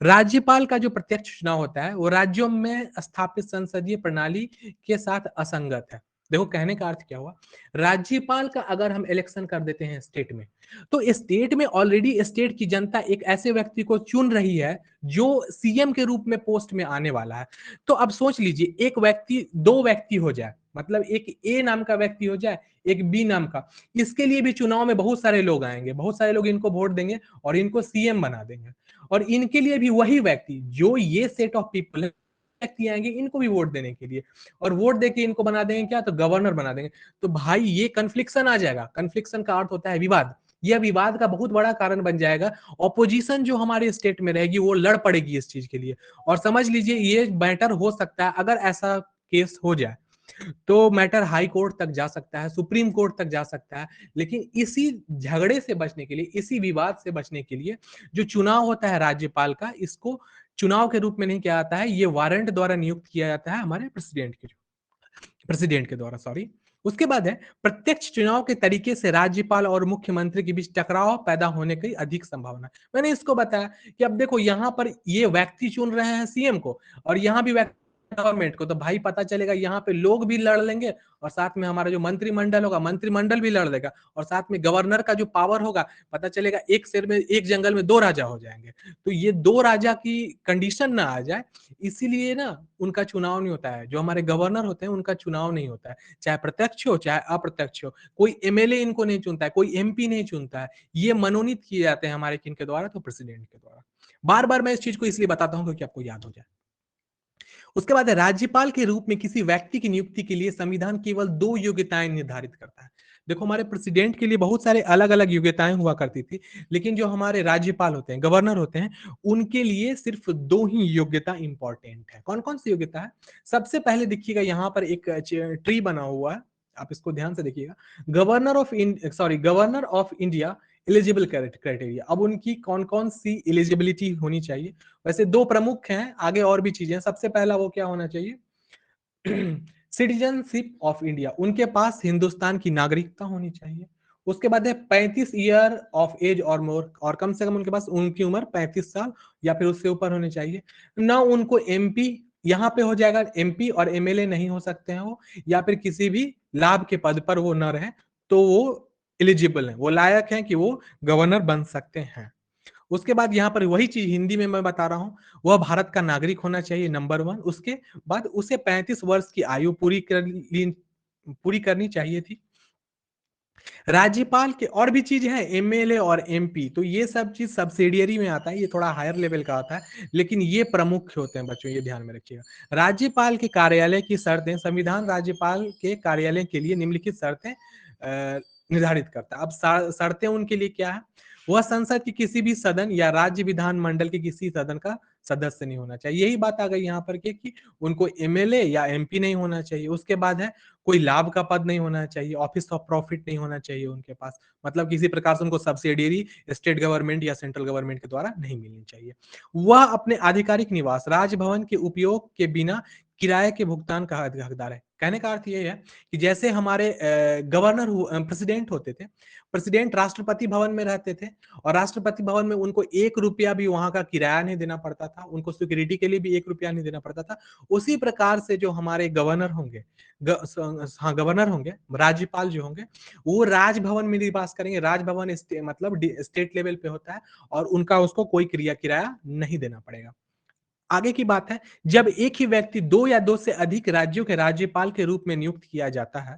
राज्यपाल का जो प्रत्यक्ष चुनाव होता है वो राज्यों में स्थापित संसदीय प्रणाली के साथ असंगत है। देखो कहने का अर्थ क्या हुआ? राज्यपाल का अगर हम इलेक्शन कर देते हैं स्टेट में, तो स्टेट में ऑलरेडी स्टेट की जनता एक ऐसे व्यक्ति को चुन रही है जो सीएम के रूप में पोस्ट में आने वाला है। तो अब सोच लीजिए, एक व्यक्ति, दो व्यक्ति हो जाए, मतलब एक ए नाम का व्यक्ति हो जाए, एक बी नाम का। इसके लिए भी चुनाव में बहुत सारे लोग आएंगे, बहुत सारे लोग इनको वोट देंगे और इनको सीएम बना देंगे। और इनके लिए भी वही व्यक्ति, जो ये सेट ऑफ पीपल है, व्यक्ति आएंगे इनको भी वोट देने के लिए, और वोट देके इनको बना देंगे क्या? तो गवर्नर बना देंगे। तो भाई ये कन्फ्लिक्शन आ जाएगा। कन्फ्लिक्शन का अर्थ होता है विवाद। यह विवाद का बहुत बड़ा कारण बन जाएगा। ऑपोजिशन जो हमारे स्टेट में रहेगी वो लड़ पड़ेगी इस चीज के लिए। और समझ लीजिए ये मैटर हो सकता है, अगर ऐसा केस हो जाए तो मैटर हाई कोर्ट तक जा सकता है, सुप्रीम कोर्ट तक जा सकता है। लेकिन इसी झगड़े से बचने के लिए, इसी विवाद से बचने के लिए जो चुनाव होता है राज्यपाल का, इसको चुनाव के रूप में नहीं किया जाता है, ये वारंट द्वारा नियुक्त किया जाता है हमारे प्रेसिडेंट के द्वारा, सॉरी। उसके बाद है प्रत्यक्ष चुनाव के तरीके से राज्यपाल और मुख्यमंत्री के बीच टकराव पैदा होने की अधिक संभावना। मैंने इसको बताया कि अब देखो यहाँ पर ये व्यक्ति चुन रहे हैं सीएम को, और यहाँ भी व्यक्ति गवर्नमेंट को, तो भाई पता चलेगा यहाँ पे लोग भी लड़ लेंगे, और साथ में हमारा जो मंत्रिमंडल होगा, मंत्रिमंडल भी लड़ लेगा, और साथ में गवर्नर का जो पावर होगा, पता चलेगा एक शेर में, एक जंगल में दो राजा हो जाएंगे। तो ये दो राजा की कंडीशन ना आ जाए, इसीलिए ना उनका चुनाव नहीं होता है। जो हमारे गवर्नर होते हैं उनका चुनाव नहीं होता है, चाहे प्रत्यक्ष हो चाहे अप्रत्यक्ष हो। कोई एमएलए इनको नहीं चुनता है, कोई एमपी नहीं चुनता है, ये मनोनीत किए जाते हैं हमारे किन के द्वारा, तो प्रेसिडेंट के द्वारा। बार बार मैं इस चीज को इसलिए बताता हूं क्योंकि आपको याद हो जाए। उसके बाद राज्यपाल के रूप में किसी व्यक्ति की नियुक्ति के लिए संविधान केवल दो योग्यताएं निर्धारित करता है। देखो हमारे प्रेसिडेंट के लिए बहुत सारे अलग अलग योग्यताएं हुआ करती थी, लेकिन जो हमारे राज्यपाल होते हैं, गवर्नर होते हैं, उनके लिए सिर्फ दो ही योग्यता इंपॉर्टेंट है। कौन कौन सी योग्यता है? सबसे पहले देखिएगा यहाँ पर एक ट्री बना हुआ है, आप इसको ध्यान से देखिएगा। Governor of India eligible criteria. अब उनकी कौन कौन सी एलिजिबिलिटी होनी चाहिए? वैसे दो प्रमुख हैं, आगे और भी चीजें। सबसे पहला वो क्या होना चाहिए? सिटीजनशिप ऑफ इंडिया, उनके पास हिंदुस्तान की नागरिकता होनी चाहिए। उसके बाद है 35 ईयर ऑफ एज और मोर, और कम से कम उनके पास, उनकी उम्र 35 साल या फिर उससे ऊपर होनी चाहिए। ना उनको एमपी, यहाँ पे हो जाएगा एमपी और एमएलए नहीं हो सकते हैं वो, या फिर किसी भी लाभ के पद पर वो न रहे, तो वो एलिजिबल है, वो लायक है कि वो गवर्नर बन सकते हैं। उसके बाद यहाँ पर वही चीज हिंदी में मैं बता रहा हूँ, वह भारत का नागरिक होना चाहिए, नंबर 1। उसके बाद उसे 35 वर्ष की आयु पूरी करनी चाहिए थी। राज्यपाल के और भी चीज है, एमएलए और एमपी, तो ये सब चीज सब्सिडियरी में आता है, ये थोड़ा हायर लेवल का आता है, लेकिन ये प्रमुख होते हैं बच्चों, ये ध्यान में रखिएगा। राज्यपाल के कार्यालय की शर्तें, संविधान राज्यपाल के कार्यालय के लिए निम्नलिखित शर्तें निर्धारित करता है। अब शर्तें उनके लिए क्या है? वह संसद की किसी भी सदन या राज्य विधानमंडल के किसी सदन का सदस्य नहीं होना चाहिए। यही बात आ गई यहाँ पर कि उनको एमएलए या एमपी नहीं होना चाहिए। उसके बाद है कोई लाभ का पद नहीं होना चाहिए, ऑफिस ऑफ प्रॉफिट नहीं होना चाहिए उनके पास, मतलब किसी प्रकार से उनको सब्सिडियरी स्टेट गवर्नमेंट या सेंट्रल गवर्नमेंट के द्वारा नहीं मिलनी चाहिए। वह अपने आधिकारिक निवास राजभवन के उपयोग के बिना किराए के भुगतान का हकदार है। कहने का अर्थ ये है कि जैसे हमारे गवर्नर प्रेसिडेंट होते थे, प्रेसिडेंट राष्ट्रपति भवन में रहते थे, और राष्ट्रपति भवन में उनको 1 रुपया भी वहां का किराया नहीं देना पड़ता था, उनको सिक्योरिटी के लिए भी 1 रुपया नहीं देना पड़ता था। उसी प्रकार से जो हमारे गवर्नर होंगे, हाँ गवर्नर होंगे, राज्यपाल जो होंगे, वो राजभवन में निवास करेंगे। राजभवन मतलब स्टेट लेवल पे होता है, और उनका उसको कोई किराया नहीं देना पड़ेगा। आगे की बात है, जब एक ही व्यक्ति दो या दो से अधिक राज्यों के राज्यपाल के रूप में नियुक्त किया जाता है,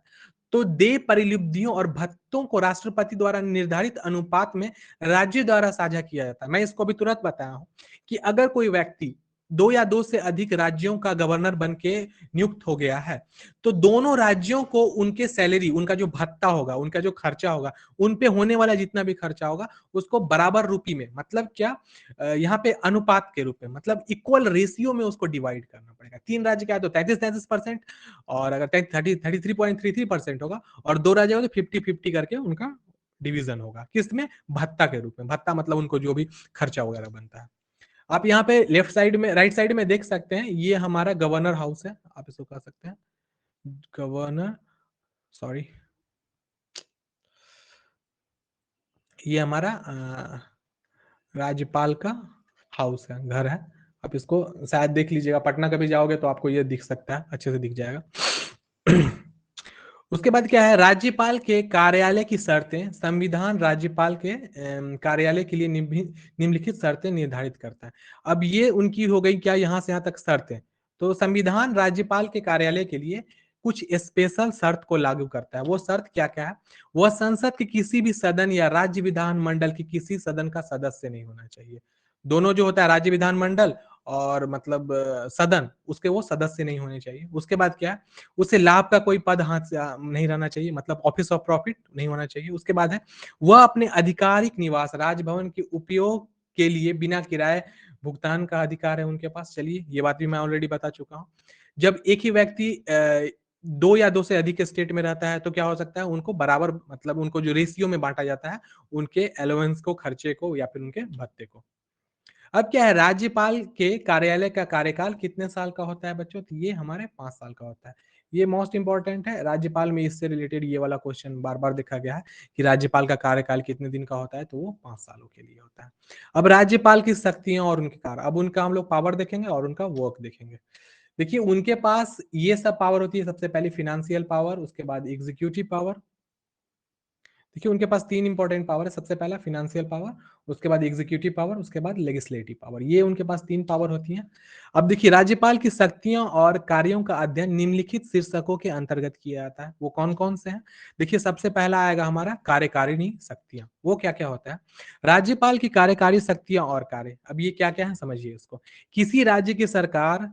तो देय परिलब्धियों और भत्तों को राष्ट्रपति द्वारा निर्धारित अनुपात में राज्य द्वारा साझा किया जाता है। मैं इसको भी तुरंत बताया हूं कि अगर कोई व्यक्ति दो या दो से अधिक राज्यों का गवर्नर बन के नियुक्त हो गया है, तो दोनों राज्यों को उनके सैलरी, उनका जो भत्ता होगा, उनका जो खर्चा होगा, उन पे होने वाला जितना भी खर्चा होगा, उसको बराबर रूपी में, मतलब क्या, यहाँ पे अनुपात के रूप में, मतलब इक्वल रेशियो में उसको डिवाइड करना पड़ेगा। 3 राज्य का है तो 33% और अगर 33.33% होगा, और 2 राज्य हो तो 50-50 करके उनका डिवीजन होगा। किस में? भत्ता के रूप में। भत्ता मतलब उनको जो भी खर्चा वगैरह बनता है। आप यहाँ पे लेफ्ट साइड में, राइट साइड में देख सकते हैं, ये हमारा गवर्नर हाउस है, आप इसको कह सकते हैं गवर्नर, सॉरी, ये हमारा राज्यपाल का हाउस है, घर है। आप इसको शायद देख लीजिएगा, पटना कभी जाओगे तो आपको ये दिख सकता है, अच्छे से दिख जाएगा। उसके बाद क्या है, राज्यपाल के कार्यालय की शर्तें, संविधान राज्यपाल के कार्यालय के लिए निम्नलिखित शर्तें निर्धारित करता है। अब ये उनकी हो गई क्या, यहाँ से यहाँ तक शर्तें। तो संविधान राज्यपाल के कार्यालय के लिए कुछ स्पेशल शर्त को लागू करता है। वो शर्त क्या क्या है? वह संसद के किसी भी सदन या राज्य विधान मंडल के किसी सदन का सदस्य नहीं होना चाहिए। दोनों जो होता है, राज्य विधान मंडल और मतलब सदन, उसके वो सदस्य नहीं होने चाहिए। उसके बाद क्या है, उसे लाभ का कोई पद हाथ से नहीं रहना चाहिए, मतलब ऑफिस ऑफ प्रॉफिट नहीं होना चाहिए। उसके बाद है, वह अपने आधिकारिक निवास राजभवन के उपयोग के लिए बिना किराए भुगतान का अधिकार है उनके पास। चलिए, ये बात भी मैं ऑलरेडी बता चुका हूँ। जब एक ही व्यक्ति 2 या 2 से अधिक स्टेट में रहता है तो क्या हो सकता है, उनको बराबर मतलब उनको जो रेशियो में बाँटा जाता है, उनके अलाउंस को, खर्चे को या फिर उनके भत्ते को। अब क्या है, राज्यपाल के कार्यालय का कार्यकाल कितने साल का होता है बच्चों? तो ये हमारे 5 साल का होता है। ये मोस्ट इंपोर्टेंट है, राज्यपाल में इससे रिलेटेड ये वाला क्वेश्चन बार-बार देखा गया है कि राज्यपाल का कार्यकाल कितने दिन का होता है, तो वो 5 सालों के लिए होता है। अब राज्यपाल की शक्तियाँ और उनके कार्य, अब उनका हम लोग पावर देखेंगे और उनका वर्क देखेंगे। देखिए, उनके पास ये सब पावर होती है, सबसे पहले फाइनेंशियल पावर, उसके बाद एग्जीक्यूटिव पावर। देखिए, उनके पास 3 इंपॉर्टेंट पावर है, सबसे पहला फाइनेंशियल पावर, उसके बाद एग्जीक्यूटिव पावर, उसके बाद लेजिस्लेटिव पावर। ये उनके पास 3 पावर होती हैं। अब देखिए, राज्यपाल की शक्तियाँ और कार्यों का अध्ययन निम्नलिखित शीर्षकों के अंतर्गत किया जाता है। वो कौन-कौन से हैं? देखिए, सबसे पहला आएगा हमारा कार्यकारिणी शक्तियाँ। वो क्या-क्या होता है? राज्यपाल की कार्यकारी शक्तियाँ और कार्य। अब ये क्या-क्या हैं, समझिए इसको। किसी राज्य की सरकार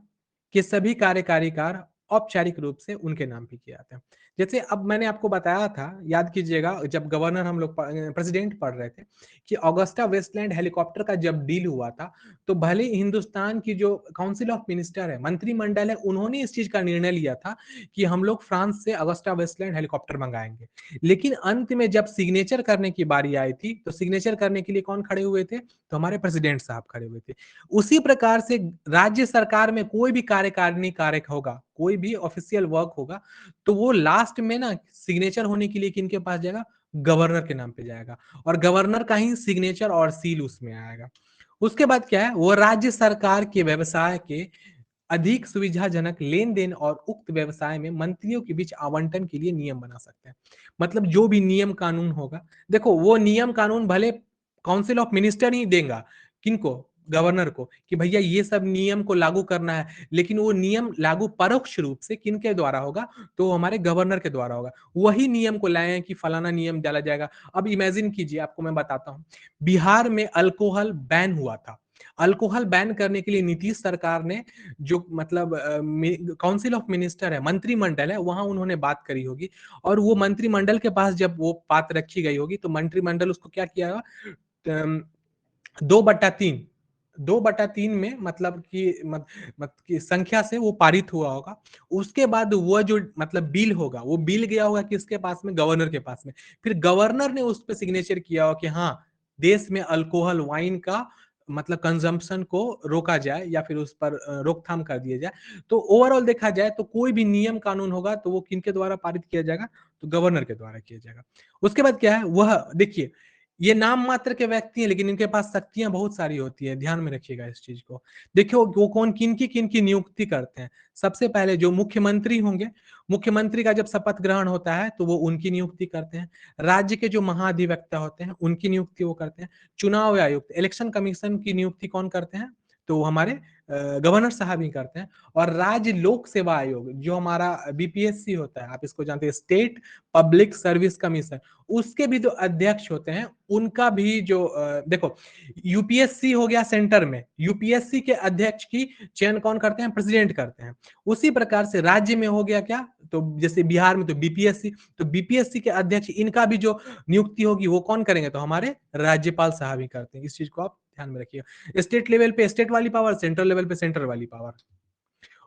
के सभी कार्यकारी कार्य औपचारिक रूप से उनके नाम पे किए जाते हैं। जैसे अब मैंने आपको बताया था, याद कीजिएगा, जब गवर्नर हम लोग प्रेसिडेंट पढ़ रहे थे कि ऑगस्टा वेस्टलैंड हेलीकॉप्टर का जब डील हुआ था, तो भले ही हिंदुस्तान की जो काउंसिल ऑफ मिनिस्टर है, मंत्रिमंडल है, उन्होंने इस चीज का निर्णय लिया था कि हम लोग फ्रांस से अगस्टा वेस्टलैंड हेलीकॉप्टर मंगाएंगे। लेकिन अंत में जब सिग्नेचर करने की बारी आई थी, तो सिग्नेचर करने के लिए कौन खड़े हुए थे? तो हमारे प्रेसिडेंट साहब खड़े हुए थे। उसी प्रकार से राज्य सरकार में कोई भी कार्यकारिणी कार्य होगा, कोई भी ऑफिशियल वर्क होगा, तो वो लास्ट में ना सिग्नेचर होने के लिए किनके पास जाएगा? गवर्नर के नाम पे जाएगा, और गवर्नर का ही सिग्नेचर और सील उसमें आएगा। उसके बाद क्या है, वो राज्य सरकार के व्यवसाय के अधिक सुविधाजनक लेन-देन और उक्त व्यवसाय में मंत्रियों के बीच आवंटन के लिए नियम बना सकते हैं। मतलब जो भी नियम कानून होगा, देखो वो नियम कानून भले काउंसिल ऑफ मिनिस्टर ही देगा, किनको? गवर्नर को, कि भैया ये सब नियम को लागू करना है, लेकिन वो नियम लागू परोक्ष रूप से किनके द्वारा होगा? तो हमारे गवर्नर के द्वारा होगा। वही नियम को लाए हैं कि फलाना नियम डाला जाएगा। अब इमेजिन कीजिए, आपको मैं बताता हूँ, बिहार में अल्कोहल बैन हुआ था। अल्कोहल बैन करने के लिए नीतीश सरकार ने जो मतलब काउंसिल ऑफ मिनिस्टर है, मंत्रिमंडल है, वहां उन्होंने बात करी होगी, और वो मंत्रिमंडल के पास जब वो बात रखी गई होगी, तो मंत्रिमंडल उसको क्या किया होगा? 2/3, 2/3 में मतलब कि मत की संख्या से वो पारित हुआ होगा। उसके बाद वो जो मतलब बिल होगा, वो बिल गया होगा किसके पास में? गवर्नर के पास में। फिर गवर्नर ने उस पे सिग्नेचर किया होगा कि हाँ, देश में अल्कोहल वाइन का मतलब कंजम्पशन को रोका जाए या फिर उस पर रोकथाम कर दिया जाए। तो ओवरऑल देखा जाए तो कोई भी नियम कानून होगा तो वो किनके द्वारा पारित किया जाएगा? तो गवर्नर के द्वारा किया जाएगा। उसके बाद क्या है, वह देखिए, ये नाम मात्र के व्यक्ति हैं, लेकिन इनके पास शक्तियां बहुत सारी होती है, ध्यान में रखिएगा इस चीज को। देखियो, वो कौन किन की नियुक्ति करते हैं। सबसे पहले जो मुख्यमंत्री होंगे, मुख्यमंत्री का जब शपथ ग्रहण होता है तो वो उनकी नियुक्ति करते हैं। राज्य के जो महाधिवक्ता होते हैं, उनकी नियुक्ति वो करते हैं। चुनाव आयुक्त, इलेक्शन कमीशन की नियुक्ति कौन करते हैं? तो वो हमारे गवर्नर साहब ही करते हैं। और राज्य लोक सेवा आयोग, जो हमारा बीपीएससी होता है, आप इसको जानते हैं, स्टेट पब्लिक सर्विस कमीशन, उसके भी जो अध्यक्ष होते हैं, उनका भी जो देखो, यूपीएससी हो गया सेंटर में, यूपीएससी के अध्यक्ष की चयन कौन करते हैं? प्रेसिडेंट करते हैं। उसी प्रकार से राज्य में हो गया क्या? तो जैसे बिहार में तो बीपीएससी, तो बीपीएससी के अध्यक्ष, इनका भी जो नियुक्ति होगी वो कौन करेंगे? तो हमारे राज्यपाल साहब ही करते हैं। इस चीज को आप ध्यान में रखिएगा। स्टेट लेवल पे स्टेट वाली पावर, सेंट्रल लेवल पे सेंट्रल वाली पावर।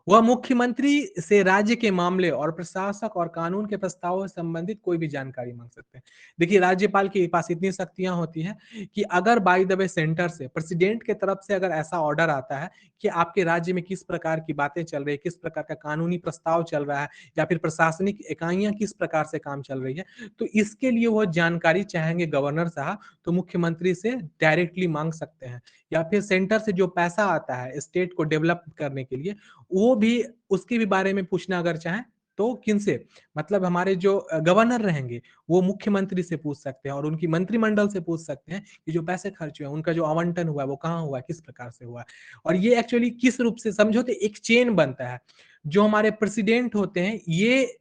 वह मुख्यमंत्री से राज्य के मामले और प्रशासक और कानून के प्रस्तावों से संबंधित कोई भी जानकारी मांग सकते हैं। देखिए, राज्यपाल के पास इतनी शक्तियां होती हैं कि अगर बाय द वे सेंटर से, प्रेसिडेंट के तरफ से अगर ऐसा ऑर्डर आता है कि आपके राज्य में किस प्रकार की बातें चल रही है, किस प्रकार का कानूनी प्रस्ताव चल रहा है, या फिर प्रशासनिक इकाइयां किस प्रकार से काम चल रही है, तो इसके लिए वह जानकारी चाहेंगे गवर्नर साहब, तो मुख्यमंत्री से डायरेक्टली मांग सकते हैं। या फिर सेंटर से जो पैसा आता है स्टेट को डेवलप करने के लिए, वो भी, उसके भी बारे में पूछना अगर चाहें, तो किनसे? मतलब हमारे जो गवर्नर रहेंगे, वो मुख्यमंत्री से पूछ सकते हैं और उनकी मंत्रिमंडल से पूछ सकते हैं कि जो पैसे खर्च हुए हैं, उनका जो आवंटन हुआ है, वो कहाँ हुआ है, किस प्रकार से हुआ है। और ये एक्चुअली किस रूप से समझो, तो एक चेन बनता है। जो हमारे प्रेसिडेंट होते हैं, ये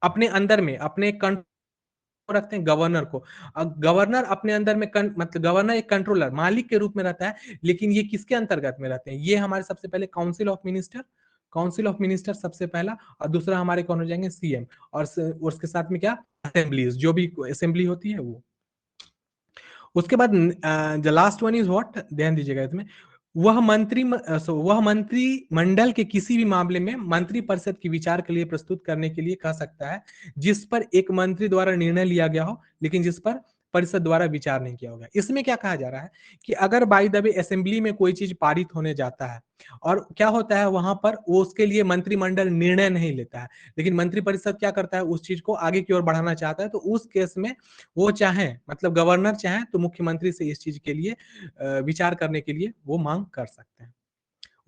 अपने अंदर में, अपने रखते हैं गवर्नर को। गवर्नर अपने अंदर में मतलब गवर्नर एक कंट्रोलर मालिक के रूप में रहता है, लेकिन ये किसके अंतर्गत में रहते हैं? ये हमारे सबसे पहले काउंसिल ऑफ मिनिस्टर सबसे पहला, और दूसरा हमारे कौन हो जाएंगे? सीएम। और उसके साथ में क्या? असेंबलीज, जो भी असेंबली होती है वो। उसके बाद the last one is what, ध्यान दीजिएगा इसमें, वह मंत्री मंडल के किसी भी मामले में मंत्री परिषद की विचार के लिए प्रस्तुत करने के लिए कह सकता है जिस पर एक मंत्री द्वारा निर्णय लिया गया हो, लेकिन जिस पर परिषद द्वारा विचार नहीं किया होगा। इसमें क्या कहा जा रहा है कि अगर बाय द वे असेंबली में कोई चीज पारित होने जाता है और क्या होता है वहां पर, वो उसके लिए मंत्रिमंडल निर्णय नहीं लेता है, लेकिन मंत्रिपरिषद क्या करता है, उस चीज को आगे की ओर बढ़ाना चाहता है, तो उस केस में वो चाहे, मतलब गवर्नर चाहे तो मुख्यमंत्री से इस चीज के लिए विचार करने के लिए वो मांग कर सकते हैं।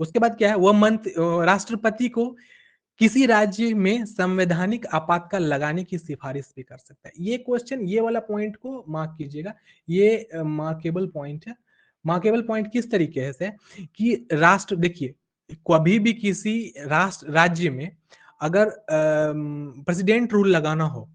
उसके बाद क्या है, वह राष्ट्रपति को किसी राज्य में संवैधानिक आपातकाल लगाने की सिफारिश भी कर सकता है। ये क्वेश्चन, ये वाला पॉइंट को मार्क कीजिएगा, ये मार्केबल पॉइंट है। मार्केबल पॉइंट किस तरीके से कि राष्ट्र, देखिए कभी भी किसी राष्ट्र राज्य में अगर प्रेसिडेंट रूल लगाना हो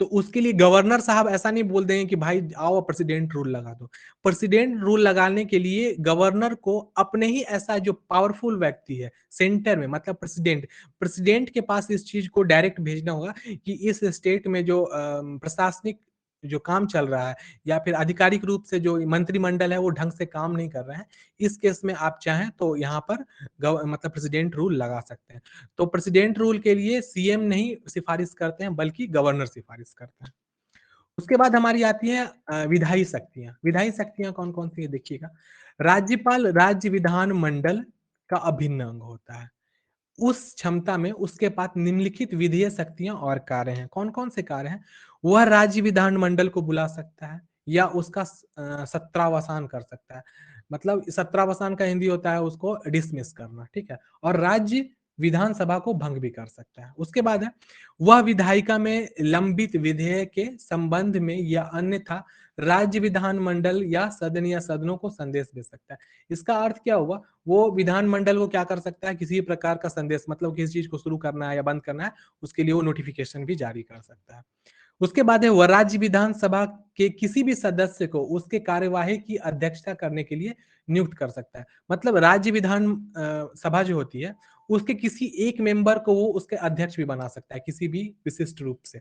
तो उसके लिए गवर्नर साहब ऐसा नहीं बोल देंगे कि भाई आओ प्रेसिडेंट रूल लगा दो। प्रेसिडेंट रूल लगाने के लिए गवर्नर को अपने ही ऐसा जो पावरफुल व्यक्ति है सेंटर में, मतलब प्रेसिडेंट के पास इस चीज को डायरेक्ट भेजना होगा कि इस स्टेट में जो प्रशासनिक जो काम चल रहा है या फिर आधिकारिक रूप से जो मंत्रिमंडल है वो ढंग से काम नहीं कर रहा है, इस केस में आप चाहें तो यहाँ पर मतलब प्रेसिडेंट रूल लगा सकते हैं। तो प्रेसिडेंट रूल के लिए सीएम नहीं सिफारिश करते हैं बल्कि गवर्नर सिफारिश करते हैं। उसके बाद हमारी आती है विधायी शक्तियां। विधायी शक्तियां कौन कौन सी है देखिएगा। राज्यपाल राज्य विधान मंडल का अभिन्न अंग होता है। उस क्षमता में उसके पास निम्नलिखित विधीय शक्तियां और कार्य हैं। कौन कौन से कार्य हैं? वह राज्य विधान मंडल को बुला सकता है या उसका सत्रावसान कर सकता है। मतलब सत्रावसान का हिंदी होता है उसको डिसमिस करना, ठीक है। और राज्य विधानसभा को भंग भी कर सकता है। उसके बाद है वह विधायिका में लंबित विधेयक के संबंध में या अन्यथा राज्य विधान मंडल या सदन या सदनों को संदेश दे सकता है। इसका अर्थ क्या हुआ? वो विधानमंडल को क्या कर सकता है, किसी प्रकार का संदेश, मतलब किसी चीज को शुरू करना है या बंद करना है, उसके लिए वो नोटिफिकेशन भी जारी कर सकता है। उसके बाद है वह राज्य विधानसभा के किसी भी सदस्य को उसके कार्यवाही की अध्यक्षता करने के लिए नियुक्त कर सकता है। मतलब राज्य विधान सभा जो होती है उसके किसी एक मेंबर को वो उसके अध्यक्ष भी बना सकता है किसी भी विशिष्ट रूप से।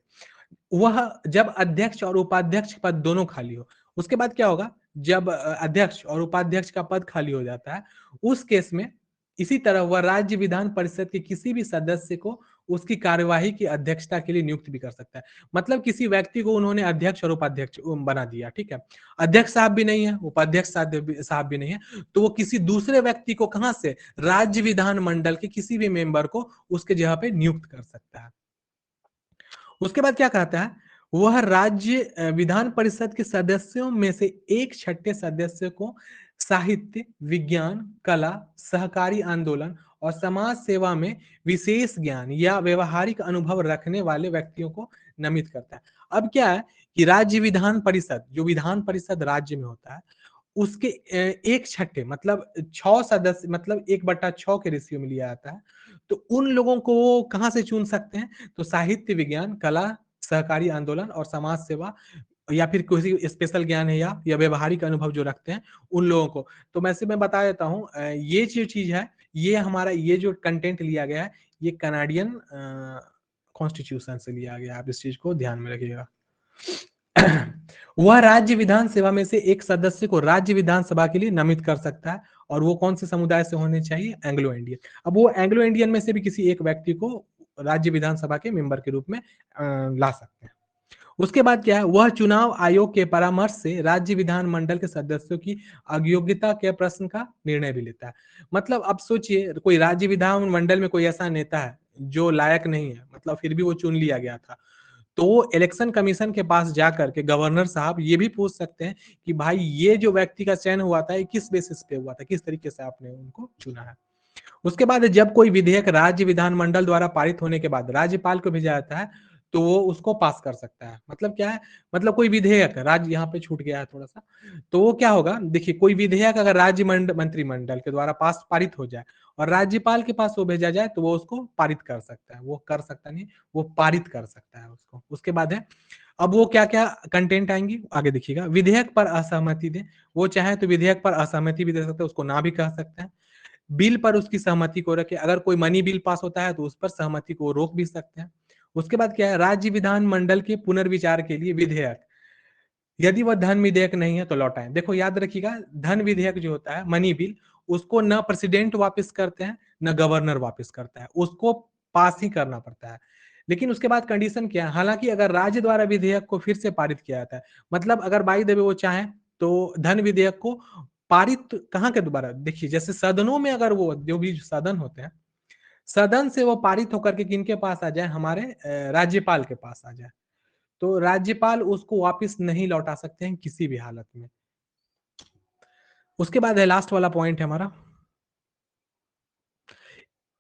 वह जब अध्यक्ष और उपाध्यक्ष पद दोनों खाली हो, उसके बाद क्या होगा, जब अध्यक्ष और उपाध्यक्ष का पद खाली हो जाता है, उस केस में इसी तरह वह राज्य विधान परिषद के किसी भी सदस्य को उसकी कार्यवाही की अध्यक्षता के लिए नियुक्त भी कर सकता है। मतलब किसी व्यक्ति को उन्होंने अध्यक्ष और उपाध्यक्ष बना दिया, ठीक है। अध्यक्ष साहब भी नहीं है, उपाध्यक्ष साहब भी नहीं है, तो वो किसी दूसरे व्यक्ति को कहां से, राज्य विधान मंडल के किसी भी मेंबर को उसके जगह पे नियुक्त कर सकता है। उसके बाद क्या कहता है, वह राज्य विधान परिषद के सदस्यों में से एक छठे सदस्य को साहित्य, विज्ञान, कला, सहकारी आंदोलन और समाज सेवा में विशेष ज्ञान या व्यवहारिक अनुभव रखने वाले व्यक्तियों को नामित करता है। अब क्या है कि राज्य विधान परिषद, जो विधान परिषद राज्य में होता है, उसके एक छठे मतलब 6 सदस्य, मतलब 1/6 के रेशियो में लिया जाता है। तो उन लोगों को वो कहाँ से चुन सकते हैं? तो साहित्य, विज्ञान, कला, सहकारी आंदोलन और समाज सेवा, या फिर किसी स्पेशल ज्ञान है या व्यवहारिक अनुभव जो रखते हैं उन लोगों को। तो मैं बता देता हूँ, ये जो चीज है, ये हमारा ये जो कंटेंट लिया गया है, ये कनाडियन कॉन्स्टिट्यूशन से लिया गया है। आप इस चीज को ध्यान में रखिएगा। वह राज्य विधानसभा में से एक सदस्य को राज्य विधानसभा के लिए नामित कर सकता है, और वो कौन से समुदाय से होने चाहिए? Anglo Indian. अब वो एंग्लो इंडियन में से भी किसी एक व्यक्ति को राज्य विधानसभा के मेंबर के रूप में ला सकते हैं। उसके बाद क्या है, वह चुनाव आयोग के परामर्श से राज्य विधानमंडल के सदस्यों की अयोग्यता के प्रश्न का निर्णय भी लेता है। मतलब अब सोचिए, कोई राज्य विधानमंडल में कोई ऐसा नेता है जो लायक नहीं है, मतलब फिर भी वो चुन लिया गया था, तो वो इलेक्शन कमीशन के पास जाकर के गवर्नर साहब ये भी पूछ सकते हैं कि भाई ये जो व्यक्ति का चयन हुआ था ये किस बेसिस पे हुआ था, किस तरीके से आपने उनको चुना है। उसके बाद जब कोई विधेयक राज्य विधानमंडल द्वारा पारित होने के बाद राज्यपाल को भेजा जाता है, तो वो उसको पास कर सकता है। मतलब क्या है, मतलब कोई विधेयक राज्य, यहाँ पे छूट गया है थोड़ा सा, तो वो क्या होगा, देखिए कोई विधेयक अगर राज्य मंत्रिमंडल के द्वारा पास पारित हो जाए और राज्यपाल के पास वो भेजा जाए तो वो उसको पारित कर सकता है, वो कर सकता नहीं, वो पारित कर सकता है उसको। उसके बाद है, अब वो क्या क्या कंटेंट आएंगी आगे देखिएगा। विधेयक पर असहमति दे, वो चाहे तो विधेयक पर असहमति भी दे सकते हैं, उसको ना भी कह सकते हैं। बिल पर उसकी सहमति को रखे, अगर कोई मनी बिल पास होता है तो उस पर सहमति को रोक भी सकते हैं। उसके बाद क्या है, राज्य विधान मंडल के पुनर्विचार के लिए विधेयक, यदि वह धन विधेयक नहीं है तो लौटाएं। देखो याद रखिएगा, धन विधेयक जो होता है मनी बिल, उसको न प्रेसिडेंट वापस करते हैं न गवर्नर वापस करता है, उसको पास ही करना पड़ता है। लेकिन उसके बाद कंडीशन क्या है, हालांकि अगर राज्य द्वारा विधेयक को फिर से पारित किया जाता है, मतलब अगर बाई द वे वो चाहे तो धन विधेयक को पारित कहाँ के दोबारा, देखिए जैसे सदनों में अगर वो जो भी सदन होते हैं, सदन से वो पारित होकर के किनके पास आ जाए, हमारे राज्यपाल के पास आ जाए, तो राज्यपाल उसको वापस नहीं लौटा सकते हैं किसी भी हालत में। उसके बाद है लास्ट वाला पॉइंट है हमारा,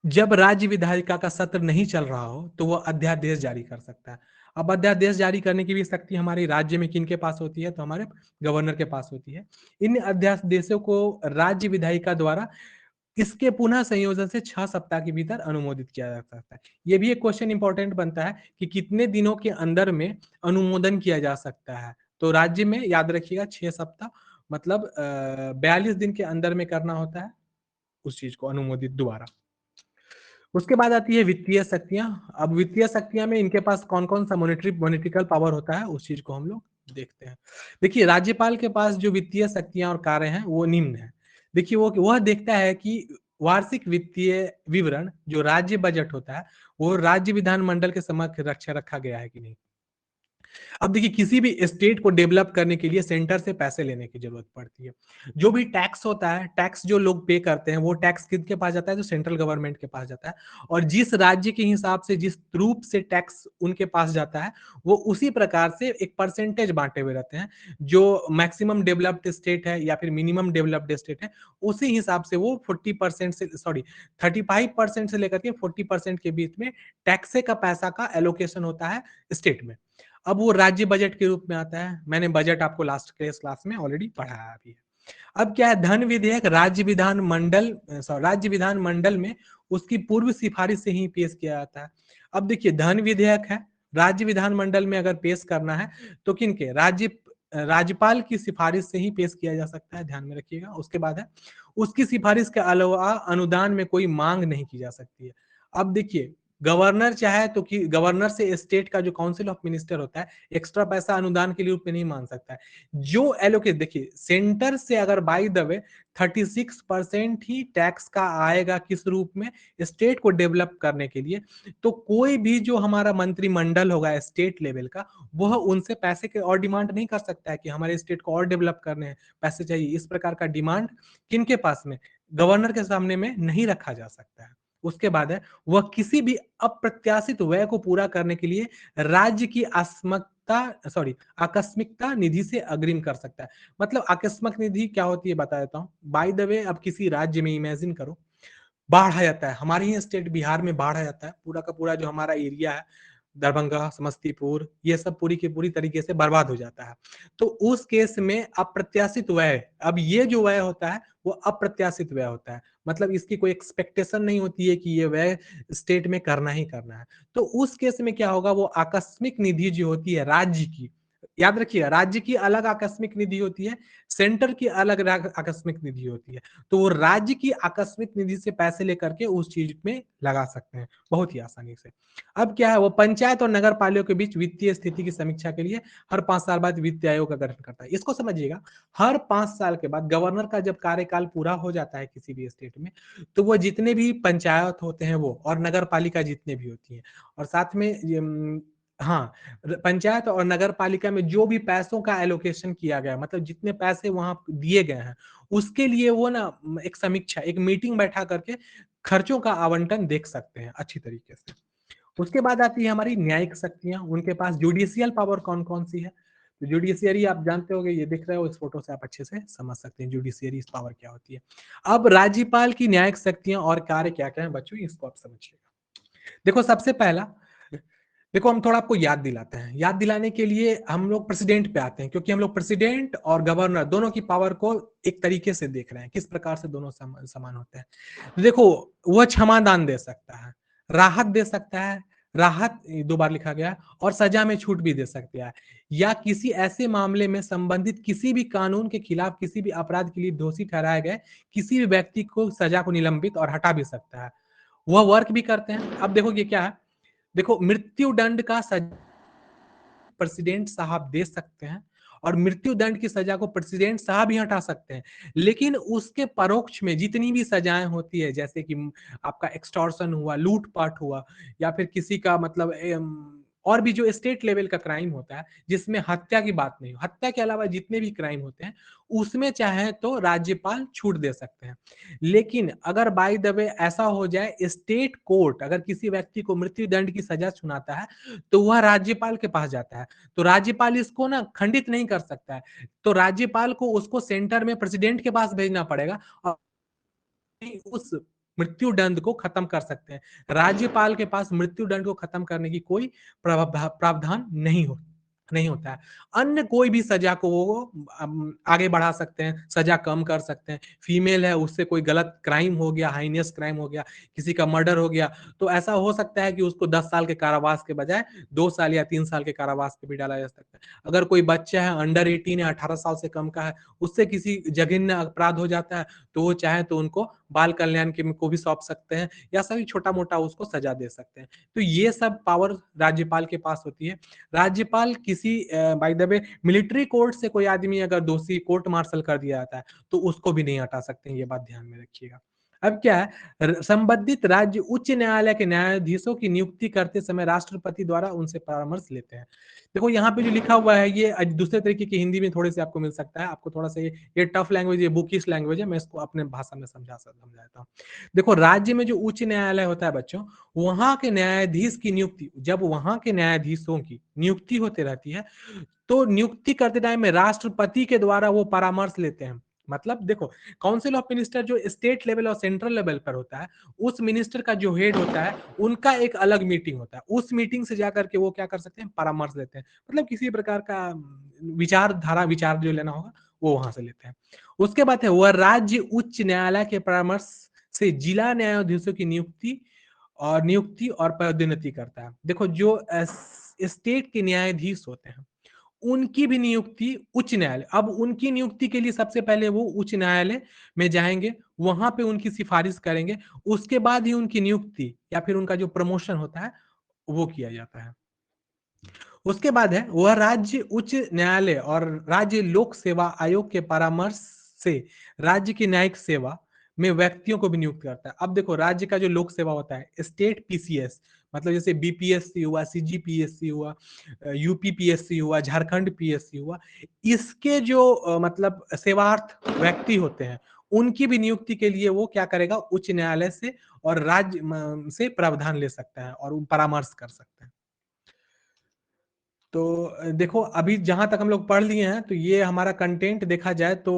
जब राज्य विधायिका का सत्र नहीं चल रहा हो तो वह अध्यादेश जारी कर सकता है। अब अध्यादेश जारी करने की भी शक्ति हमारी राज्य में किन के पास होती है, तो हमारे गवर्नर के पास होती है। इन अध्यादेशों को राज्य विधायिका द्वारा इसके पुनः संयोजन से 6 सप्ताह के भीतर अनुमोदित किया जा सकता है। ये भी एक क्वेश्चन इंपॉर्टेंट बनता है कि कितने दिनों के अंदर में अनुमोदन किया जा सकता है, तो राज्य में याद रखिएगा 6 सप्ताह, मतलब 42 दिन के अंदर में करना होता है उस चीज को अनुमोदित दोबारा। उसके बाद आती है वित्तीय शक्तियां। अब वित्तीय शक्तियां में इनके पास कौन कौन सा मॉनिटरिकल पावर होता है, उस चीज को हम लोग देखते हैं। देखिए राज्यपाल के पास जो वित्तीय शक्तियां और कार्य हैं वो निम्न है। देखिए वो वह देखता है कि वार्षिक वित्तीय विवरण जो राज्य बजट होता है वो राज्य विधानमंडल के समक्ष रखा गया है कि नहीं। अब देखिए किसी भी स्टेट को डेवलप करने के लिए सेंटर से पैसे लेने की जरूरत पड़ती है। जो भी टैक्स होता है, टैक्स जो लोग पे करते हैं वो टैक्स किसके पास जाता है, तो सेंट्रल गवर्नमेंट के पास जाता है। और जिस राज्य के हिसाब से जिस रूप से टैक्स उनके पास जाता है वो उसी प्रकार से एक परसेंटेज बांटे हुए रहते हैं। जो मैक्सिमम डेवलप्ड स्टेट है या फिर मिनिमम डेवलप्ड स्टेट है उसी हिसाब से वो 40% से, सॉरी 35% से लेकर के 40% के बीच में टैक्से का पैसा का एलोकेशन होता है स्टेट में। अब वो राज्य बजट के रूप में आता है। मैंने बजट आपको लास्ट क्लास में ऑलरेडी पढ़ाया भी है। अब क्या है, धन विधेयक राज्य विधान मंडल, सॉरी राज्य विधान मंडल में उसकी पूर्व सिफारिश से ही पेश किया जाता है। अब देखिए धन विधेयक है, राज्य विधान मंडल में अगर पेश करना है तो किनके, राज्यपाल की सिफारिश से ही पेश किया जा सकता है, ध्यान में रखिएगा। उसके बाद है, उसकी सिफारिश के अलावा अनुदान में कोई मांग नहीं की जा सकती है। अब देखिए गवर्नर चाहे तो कि गवर्नर से स्टेट का जो काउंसिल ऑफ मिनिस्टर होता है एक्स्ट्रा पैसा अनुदान के रूप में नहीं मांग सकता है। जो एलोकेट, देखिए सेंटर से अगर by the way 36% he tax का आएगा किस रूप में, स्टेट को डेवलप करने के लिए, तो कोई भी जो हमारा मंत्रिमंडल होगा स्टेट लेवल का वह उनसे पैसे के और डिमांड नहीं कर सकता है कि हमारे स्टेट को और डेवलप करने हैं, पैसे चाहिए। इस प्रकार का डिमांड किनके पास में, गवर्नर के सामने में नहीं रखा जा सकता है। उसके बाद है, वह किसी भी अप्रत्याशित व्यय को पूरा करने के लिए राज्य की आकस्मिकता निधि से अग्रिम कर सकता है। मतलब आकस्मिक निधि क्या होती है बता देता हूं। बाय द वे अब किसी राज्य में इमेजिन करो बाढ़ आ जाता है, हमारे ही स्टेट बिहार में बाढ़ आ जाता है, पूरा का पूरा जो हमारा एरिया है दरभंगा समस्तीपुर ये सब पूरी की पूरी तरीके से बर्बाद हो जाता है। तो उस केस में अप्रत्याशित व्यय, अब ये जो व्यय होता है वो अप्रत्याशित व्यय होता है, मतलब इसकी कोई एक्सपेक्टेशन नहीं होती है कि ये व्यय स्टेट में करना ही करना है। तो उस केस में क्या होगा, वो आकस्मिक निधि जो होती है राज्य की, याद रखिए राज्य की अलग आकस्मिक निधि होती है, सेंटर की अलग आकस्मिक निधि होती है। तो वो राज्य की आकस्मिक निधि से पैसे लेकर के उस चीज में लगा सकते हैं बहुत ही आसानी से। अब क्या है, वो पंचायत और नगर पालिकाओं के बीच वित्तीय स्थिति की समीक्षा के लिए हर 5 साल बाद वित्त आयोग का गठन करता है। इसको समझिएगा, हर 5 साल के बाद गवर्नर का जब कार्यकाल पूरा हो जाता है किसी भी स्टेट में, तो वो जितने भी पंचायत होते हैं वो और नगर पालिका जितने भी होती हैं, और साथ में हाँ, पंचायत और नगर पालिका में जो भी पैसों का एलोकेशन किया गया, मतलब जितने पैसे वहां दिए गए हैं उसके लिए वो ना एक समीक्षा, एक मीटिंग बैठा करके खर्चों का आवंटन देख सकते हैं अच्छी तरीके से। उसके बाद आती है हमारी न्यायिक शक्तियां। उनके पास जुडिशियल पावर कौन कौन सी है, तो जुडिशियरी आप जानते होंगे, ये दिख रहा है इस फोटो से आप अच्छे से समझ सकते हैं जुडिशियरी पावर क्या होती है। अब राज्यपाल की न्यायिक शक्तियां और कार्य क्या क्या है बच्चों, इसको आप समझिएगा। देखो सबसे पहला, देखो हम थोड़ा आपको याद दिलाते हैं। याद दिलाने के लिए हम लोग प्रेसिडेंट पे आते हैं, क्योंकि हम लोग प्रेसिडेंट और गवर्नर दोनों की पावर को एक तरीके से देख रहे हैं, किस प्रकार से दोनों समान होते हैं। तो देखो, वह क्षमादान दे सकता है, राहत दे सकता है, राहत 2 बार लिखा गया है, और सजा में छूट भी दे सकता है, या किसी ऐसे मामले में संबंधित किसी भी कानून के खिलाफ किसी भी अपराध के लिए दोषी ठहराए गए किसी भी व्यक्ति को सजा को निलंबित और हटा भी सकता है। वह वर्क भी करते हैं। अब देखो ये क्या है, देखो मृत्यु दंड का सजा प्रेसिडेंट साहब दे सकते हैं, और मृत्यु दंड की सजा को प्रेसिडेंट साहब ही हटा सकते हैं। लेकिन उसके परोक्ष में जितनी भी सजाएं होती है, जैसे कि आपका एक्सटॉर्शन हुआ, लूटपाट हुआ, या फिर किसी का मतलब और भी जो स्टेट लेवल का क्राइम होता है, जिसमें हत्या की बात नहीं, हत्या के अलावा जितने भी क्राइम होते हैं, उसमें चाहे तो राज्यपाल छूट दे सकते हैं। लेकिन अगर बाय द वे ऐसा हो जाए, स्टेट कोर्ट अगर किसी व्यक्ति को मृत्यु दंड की सजा सुनाता है, तो वह राज्यपाल के पास जाता है। तो राज्यपाल इसको ना खंडित नहीं कर सकता है। तो राज्यपाल को उसको सेंटर में प्रेसिडेंट के पास भेजना पड़ेगा, और उस मृत्यु दंड को खत्म कर सकते हैं। राज्यपाल के पास मृत्यु दंड को खत्म करने की कोई प्रावधान नहीं होता है। अन्य कोई भी सजा को वो आगे बढ़ा सकते हैं, सजा कम कर सकते हैं। फीमेल है, उससे कोई गलत क्राइम हो गया, हाइनियस क्राइम हो गया, किसी का मर्डर हो गया, तो ऐसा हो सकता है कि उसको 10 साल के कारावास के बजाय 2 साल या 3 साल के कारावास पे भी डाला जा सकता है। अगर कोई बच्चा है अंडर 18 या 18 साल से कम का है, उससे किसी जघन्य अपराध हो जाता है, तो वो चाहे तो उनको बाल कल्याण के को भी सौंप सकते हैं, या सभी छोटा मोटा उसको सजा दे सकते हैं। तो ये सब पावर राज्यपाल के पास होती है। राज्यपाल किसी by the way military court से कोई आदमी अगर दोषी कोर्ट मार्शल कर दिया जाता है, तो उसको भी नहीं हटा सकते हैं, ये बात ध्यान में रखिएगा। अब क्या है, संबंधित राज्य उच्च न्यायालय के न्यायाधीशों की नियुक्ति करते समय राष्ट्रपति द्वारा उनसे परामर्श लेते हैं। देखो यहाँ पे जो लिखा हुआ है, ये दूसरे तरीके की हिंदी में थोड़े से आपको मिल सकता है। आपको थोड़ा सा ये टफ लैंग्वेज, ये बुकिश लैंग्वेज है, मैं इसको अपने भाषा में समझाता हूँ। देखो राज्य में जो उच्च न्यायालय होता है बच्चों, वहां के न्यायाधीश की नियुक्ति, जब वहां के न्यायाधीशों की नियुक्ति होती रहती है, तो नियुक्ति करते टाइम में राष्ट्रपति के द्वारा वो परामर्श लेते हैं। मतलब देखो, काउंसिल ऑफ मिनिस्टर जो स्टेट लेवल और सेंट्रल लेवल पर होता है, उस मिनिस्टर का जो हेड होता है, उनका एक अलग मीटिंग होता है। उस मीटिंग से जाकर के वो क्या कर सकते हैं, परामर्श लेते हैं। मतलब किसी प्रकार का विचार जो लेना होगा, वो वहां से लेते हैं। उसके बाद है वह राज्य उच्च न्यायालय के परामर्श से जिला न्यायाधीशों की नियुक्ति और पदोन्नति करता है। देखो जो स्टेट के न्यायाधीश होते हैं, उनकी भी नियुक्ति उच्च न्यायालय, अब उनकी नियुक्ति के लिए सबसे पहले वो उच्च न्यायालय में जाएंगे, वहां पे उनकी सिफारिश करेंगे, उसके बाद ही उनकी नियुक्ति या फिर उनका जो प्रमोशन होता है वो किया जाता है। उसके बाद है वह राज्य उच्च न्यायालय और राज्य लोक सेवा आयोग के परामर्श से राज्य की न्यायिक सेवा में व्यक्तियों को भी नियुक्त करता है। अब देखो राज्य का जो लोक सेवा होता है, स्टेट पीसीएस, मतलब जैसे बीपीएससी हुआ, सीजीपीएससी हुआ, यूपीपीएससी हुआ, झारखंड पीएससी हुआ, इसके जो मतलब सेवार्थ व्यक्ति होते हैं, उनकी भी नियुक्ति के लिए वो क्या करेगा, उच्च न्यायालय से और राज्य से प्रावधान ले सकता है और परामर्श कर सकता है। तो देखो अभी जहां तक हम लोग पढ़ लिए हैं, तो ये हमारा कंटेंट देखा जाए तो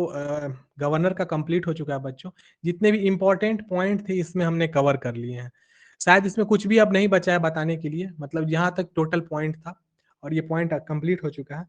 गवर्नर का कंप्लीट हो चुका है बच्चों। जितने भी इंपॉर्टेंट पॉइंट थे इसमें हमने कवर कर लिए हैं। शायद इसमें कुछ भी अब नहीं बचा है बताने के लिए, मतलब यहाँ तक टोटल पॉइंट था, और ये पॉइंट कंप्लीट हो चुका है।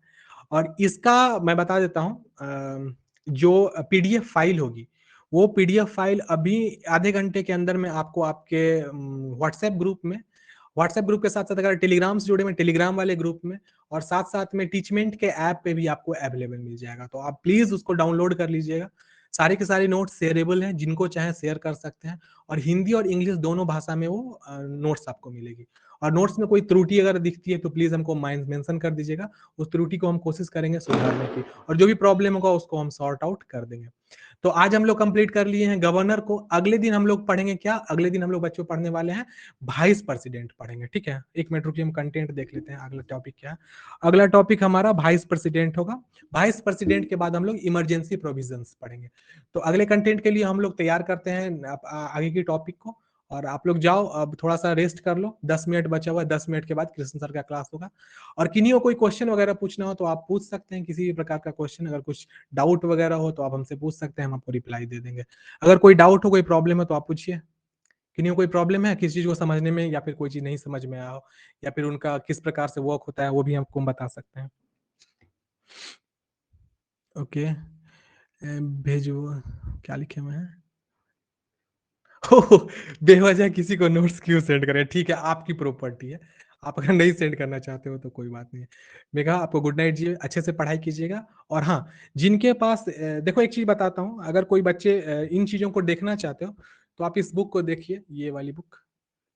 और इसका मैं बता देता हूँ, जो पीडीएफ फाइल होगी, वो पीडीएफ फाइल अभी आधे घंटे के अंदर में आपको आपके व्हाट्सएप ग्रुप के साथ साथ अगर टेलीग्राम से जुड़े में टेलीग्राम वाले ग्रुप में, और साथ साथ में टीचमेंट के ऐप पे भी आपको अवेलेबल मिल जाएगा। तो आप प्लीज उसको डाउनलोड कर लीजिएगा। सारे के सारे नोट्स शेयरेबल हैं, जिनको चाहे शेयर कर सकते हैं, और हिंदी और इंग्लिश दोनों भाषा में वो नोट्स आपको मिलेगी। और नोट्स में कोई त्रुटि अगर दिखती है तो प्लीज हमको मेंशन कर दीजिएगा। उस त्रुटि को हम कोशिश करेंगे सुधारने की, और जो भी प्रॉब्लम होगा उसको हम सॉर्ट आउट कर देंगे। तो आज हम लोग कंप्लीट कर लिए हैं गवर्नर को। अगले दिन हम लोग पढ़ेंगे क्या, अगले दिन हम लोग बच्चों पढ़ने वाले हैं वाइस प्रेसिडेंट पढ़ेंगे। ठीक है, एक मिनट रुकिए, हम कंटेंट देख लेते हैं अगला टॉपिक क्या है। अगला टॉपिक हमारा वाइस प्रेसिडेंट होगा। वाइस प्रेसिडेंट के बाद हम लोग इमरजेंसी प्रोविजंस पढ़ेंगे। तो अगले कंटेंट के लिए हम लोग तैयार करते हैं आगे की टॉपिक को। और आप लोग जाओ, अब थोड़ा सा रेस्ट कर लो, 10 मिनट बचा हुआ है, 10 मिनट के बाद कृष्ण सर का क्लास होगा। और किन्हीं को कोई क्वेश्चन वगैरह पूछना हो तो आप पूछ सकते हैं, किसी भी प्रकार का क्वेश्चन, अगर कुछ डाउट वगैरह हो तो आप हमसे पूछ सकते हैं, हम आपको रिप्लाई दे देंगे। अगर कोई डाउट हो, कोई प्रॉब्लम है तो आप पूछिए। किन्हीं को कोई प्रॉब्लम है किसी चीज़ को समझने में, या फिर कोई चीज़ नहीं समझ में आया हो, या फिर उनका किस प्रकार से वर्क होता है, वो भी हमको बता सकते हैं। ओके, भेजो, क्या लिखे हुए हैं? ओह! बेवजह किसी को नोट्स क्यों सेंड करें? ठीक है, आपकी प्रॉपर्टी है। आप अगर नहीं सेंड करना चाहते हो तो कोई बात नहीं है। मेघा, आपको गुड नाइट जी, अच्छे से पढ़ाई कीजिएगा। और हाँ, जिनके पास देखो एक चीज़ बताता हूँ, अगर कोई बच्चे इन चीज़ों को देखना चाहते हो, तो आप इस बुक को देखिए, ये वाली बुक,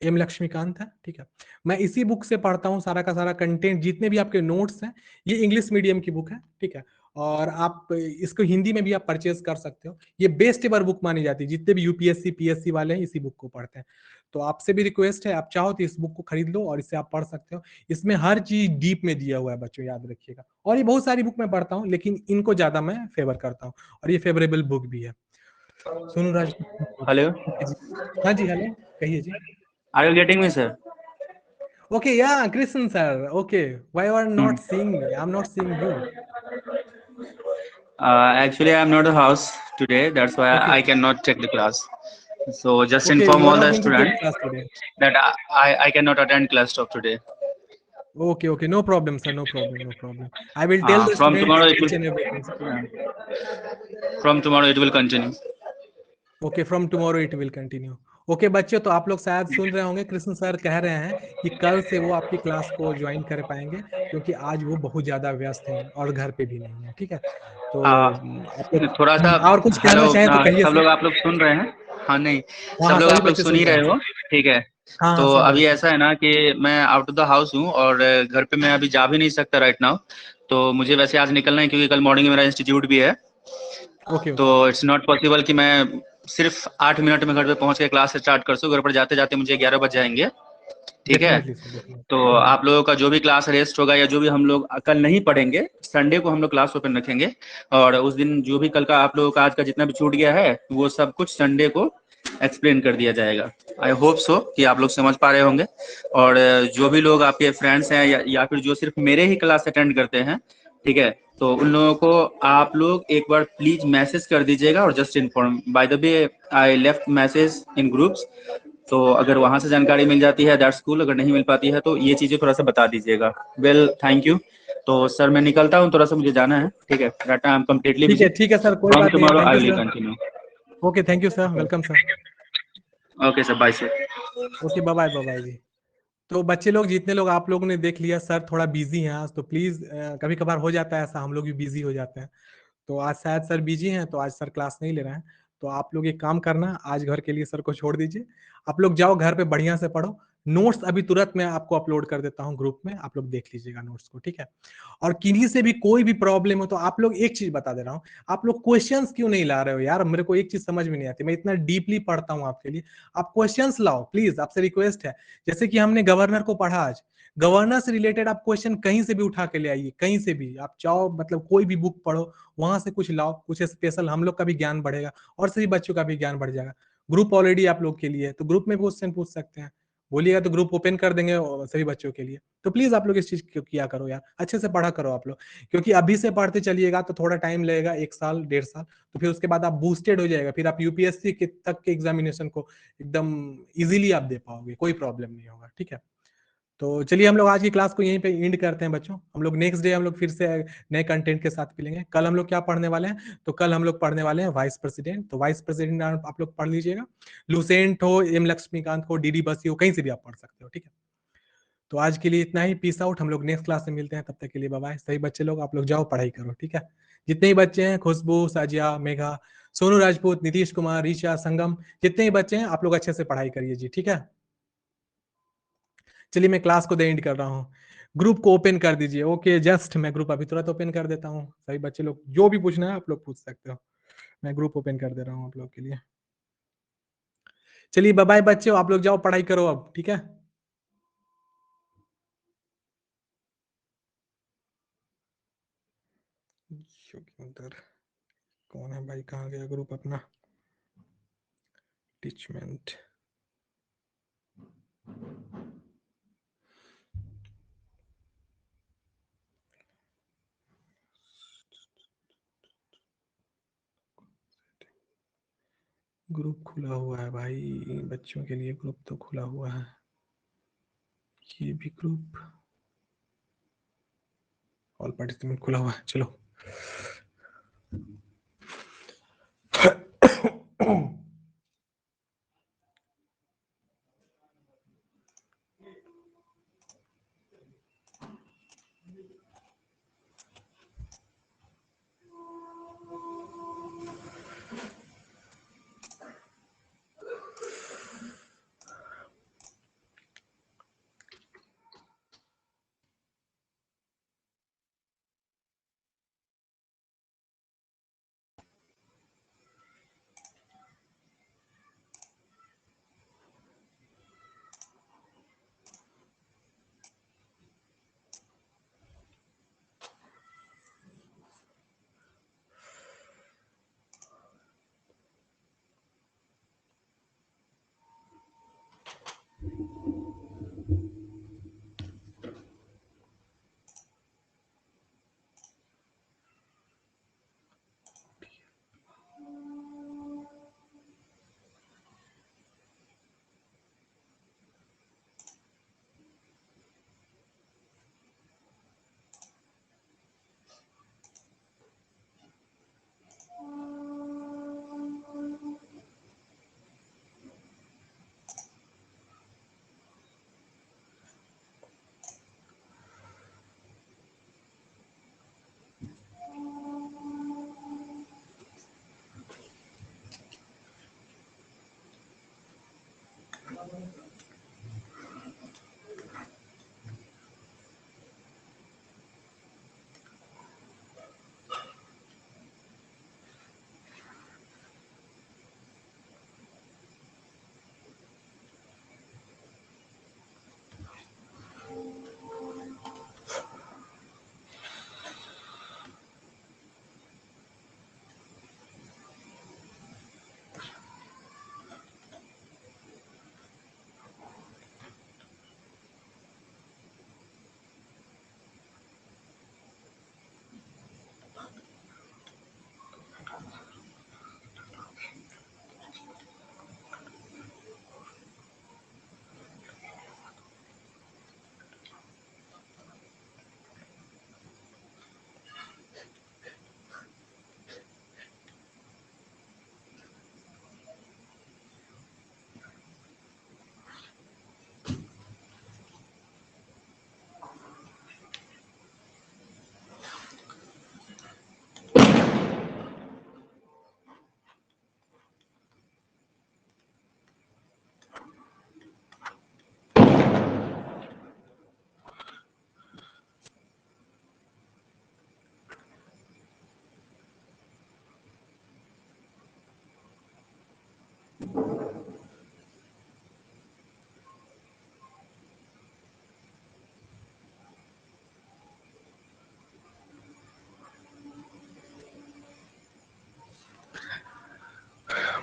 एम लक्ष्मीकांत है, ठीक है? मैं इसी बुक से पढ़ता हूँ, सारा का सारा कंटेंट, जितने भी आपके नोट्स हैं, ये इंग्लिश मीडियम की बुक है, ठीक है? और आप इसको हिंदी में भी आप परचेज़ कर सकते हो। ये बेस्ट एवर बुक मानी जाती है, जितने भी यूपीएससी, पीएससी वाले हैं, इसी बुक को पढ़ते हैं। तो आपसे भी रिक्वेस्ट है, आप चाहो तो इस बुक को खरीद लो और इसे आप पढ़ सकते हो। इसमें हर चीज़ डीप में दिया हुआ है बच्चों, याद रखिएगा। और ये बहुत सारी बुक मैं पढ़ता हूँ, लेकिन इनको ज़्यादा मैं फ़ेवर करता हूँ, और ये फ़ेवरेबल बुक भी है। सोनू राजपूत। Hello, जी। हाँ जी, हेलो, कहिए जी। are you getting me, sir? Okay, yeah, Krishnan sir. Okay, why you are Hmm. not seeing me? I'm not seeing you. Actually, I'm not in the house today. That's why Okay, I cannot take the class. So just okay, inform you are all not the going to take students class today. that I cannot attend class of today. Okay, okay, no problem, sir. No problem, no problem. I will tell the From students tomorrow it each and everything. will continue. Okay, from tomorrow it will continue. Okay बच्चों, तो आप लोग शायद सुन रहे होंगे, Krishna sir कह रहे हैं कि कल से वो आपकी क्लास को ज्वाइन कर पाएंगे, क्योंकि आज वो बहुत ज़्यादा व्यस्त हैं और घर पे भी नहीं है, ठीक है? तो आ, आप लोग थोड़ा सा और कुछ हेलो, कहना चाहें तो कहिए सब सर। लोग आप लोग सुन रहे हैं? हाँ, नहीं, हाँ सब हाँ, लोग सभी आप लोग बच्चे सुन सुन ही रहे रहे हैं हो, सर। ठीक है? हाँ हाँ, तो सुन रहे हैं अभी सर। ऐसा है ना कि मैं आउट ऑफ द हाउस हूँ और घर पे मैं अभी जा भी नहीं सकता राइट नाउ। तो मुझे वैसे आज निकलना है क्योंकि कल मॉर्निंग में मेरा इंस्टीट्यूट भी है। ओके तो ओके। इट्स नॉट पॉसिबल कि मैं सिर्फ 8 मिनट में घर पे पहुंच के क्लास स्टार्ट कर सकूँ। घर पर जाते जाते मुझे 11 बज जाएंगे, ठीक है? डेफिनेटली सर, तो डेफिनेटली। आप लोगों का जो भी क्लास रेस्ट होगा या जो भी हम लोग कल नहीं पढ़ेंगे, संडे को हम लोग क्लास ओपन रखेंगे। और उस दिन जो भी कल का आप लोगों का आज का जितना भी छूट गया है वो सब कुछ संडे को एक्सप्लेन कर दिया जाएगा। आई होप सो कि आप लोग समझ पा रहे होंगे। और जो भी लोग आपके फ्रेंड्स हैं या फिर जो सिर्फ मेरे ही क्लास अटेंड करते हैं, ठीक है, तो उन लोगों को आप लोग एक बार प्लीज मैसेज कर दीजिएगा और just inform. By the way, I left message in groups, तो अगर वहां से जानकारी मिल जाती है दैट्स कूल, अगर नहीं मिल पाती है तो ये चीजें थोड़ा सा बता दीजिएगा। Well, thank you. तो सर मैं निकलता हूँ, थोड़ा सा मुझे जाना है, ठीक है? Right, I am completely busy. ठीक है सर, कोई फ्रॉम बात नहीं है। Tomorrow thank I you will sir. Continue. Okay, thank you sir, welcome sir. Okay sir, bye sir. Okay, bye bye, bye bye जी। तो बच्चे लोग, जितने लोग आप लोगों ने देख लिया, सर थोड़ा बिजी हैं आज, तो प्लीज, कभी कभार हो जाता है ऐसा, हम लोग भी बिजी हो जाते हैं। तो आज शायद सर बिजी हैं, तो आज सर क्लास नहीं ले रहे हैं। तो आप लोग एक काम करना, आज घर के लिए सर को छोड़ दीजिए। आप लोग जाओ घर पे बढ़िया से पढ़ो। नोट्स अभी तुरंत मैं आपको अपलोड कर देता हूँ ग्रुप में, आप लोग देख लीजिएगा नोट्स को, ठीक है? और किन्हीं से भी कोई भी प्रॉब्लम हो तो आप लोग, एक चीज बता दे रहा हूँ, आप लोग क्वेश्चंस क्यों नहीं ला रहे हो यार? मेरे को एक चीज समझ में नहीं आती, मैं इतना डीपली पढ़ता हूँ आपके लिए, आप क्वेश्चंस लाओ प्लीज, आपसे रिक्वेस्ट है। जैसे कि हमने गवर्नर को पढ़ा आज, गवर्नर से रिलेटेड आप क्वेश्चन कहीं से भी उठा के ले आइए, कहीं से भी आप चाहो, मतलब कोई भी बुक पढ़ो, वहां से कुछ लाओ, कुछ स्पेशल, हम लोग का भी ज्ञान बढ़ेगा और सभी बच्चों का भी ज्ञान बढ़ जाएगा। ग्रुप ऑलरेडी आप लोग के लिए है, तो ग्रुप में क्वेश्चन पूछ सकते हैं, बोलिएगा तो ग्रुप ओपन कर देंगे सभी बच्चों के लिए। तो प्लीज आप लोग इस चीज को किया करो यार, अच्छे से पढ़ा करो आप लोग, क्योंकि अभी से पढ़ते चलिएगा तो थोड़ा टाइम लगेगा, 1 साल 1.5 साल, तो फिर उसके बाद आप बूस्टेड हो जाएगा, फिर आप यूपीएससी के तक के एग्जामिनेशन को एकदम इजीली आप दे पाओगे, कोई प्रॉब्लम नहीं होगा, ठीक है? तो चलिए हम लोग आज की क्लास को यहीं पे एंड करते हैं बच्चों। हम लोग नेक्स्ट डे हम लोग फिर से नए कंटेंट के साथ मिलेंगे। कल हम लोग क्या पढ़ने वाले हैं? तो कल हम लोग पढ़ने वाले हैं वाइस प्रेसिडेंट। तो वाइस प्रेसिडेंट आप लोग पढ़ लीजिएगा, लुसेंट हो, एम लक्ष्मीकांत हो, डीडी बसी हो, कहीं से भी आप पढ़ सकते हो, ठीक है? तो आज के लिए इतना ही, पीस आउट। हम लोग नेक्स्ट क्लास में मिलते हैं, तब तक के लिए बाय बाय। सही बच्चे लोग, आप लोग जाओ पढ़ाई करो, ठीक है? जितने ही बच्चे हैं, खुशबू, साजिया, मेघा, सोनू राजपूत, नीतीश कुमार, ऋचा, संगम, जितने ही बच्चे हैं, आप लोग अच्छे से पढ़ाई करिए जी, ठीक है? चलिए मैं क्लास को एंड कर रहा हूँ। ग्रुप को ओपन कर दीजिए। ओके, जस्ट मैं ग्रुप अभी तुरंत ओपन कर देता हूँ। सभी बच्चे लोग जो भी पूछना है आप लोग पूछ सकते हो। मैं ग्रुप ओपन कर दे रहा हूँ आप लोग के लिए। चलिए बाय बाय बच्चे, आप लोग जाओ पढ़ाई करो अब, ठीक है? उधर कौन है भाई, कहाँ गया ग्रुप अपना? टीचमेंट। ग्रुप खुला हुआ है भाई, बच्चों के लिए ग्रुप तो खुला हुआ है। ये भी ग्रुप ऑल पार्टिसिपेंट खुला हुआ है। चलो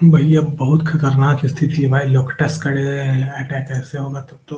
भैया बहुत खतरनाक स्थिति है भाई, लोकटस का अटैक ऐसे होगा तब तो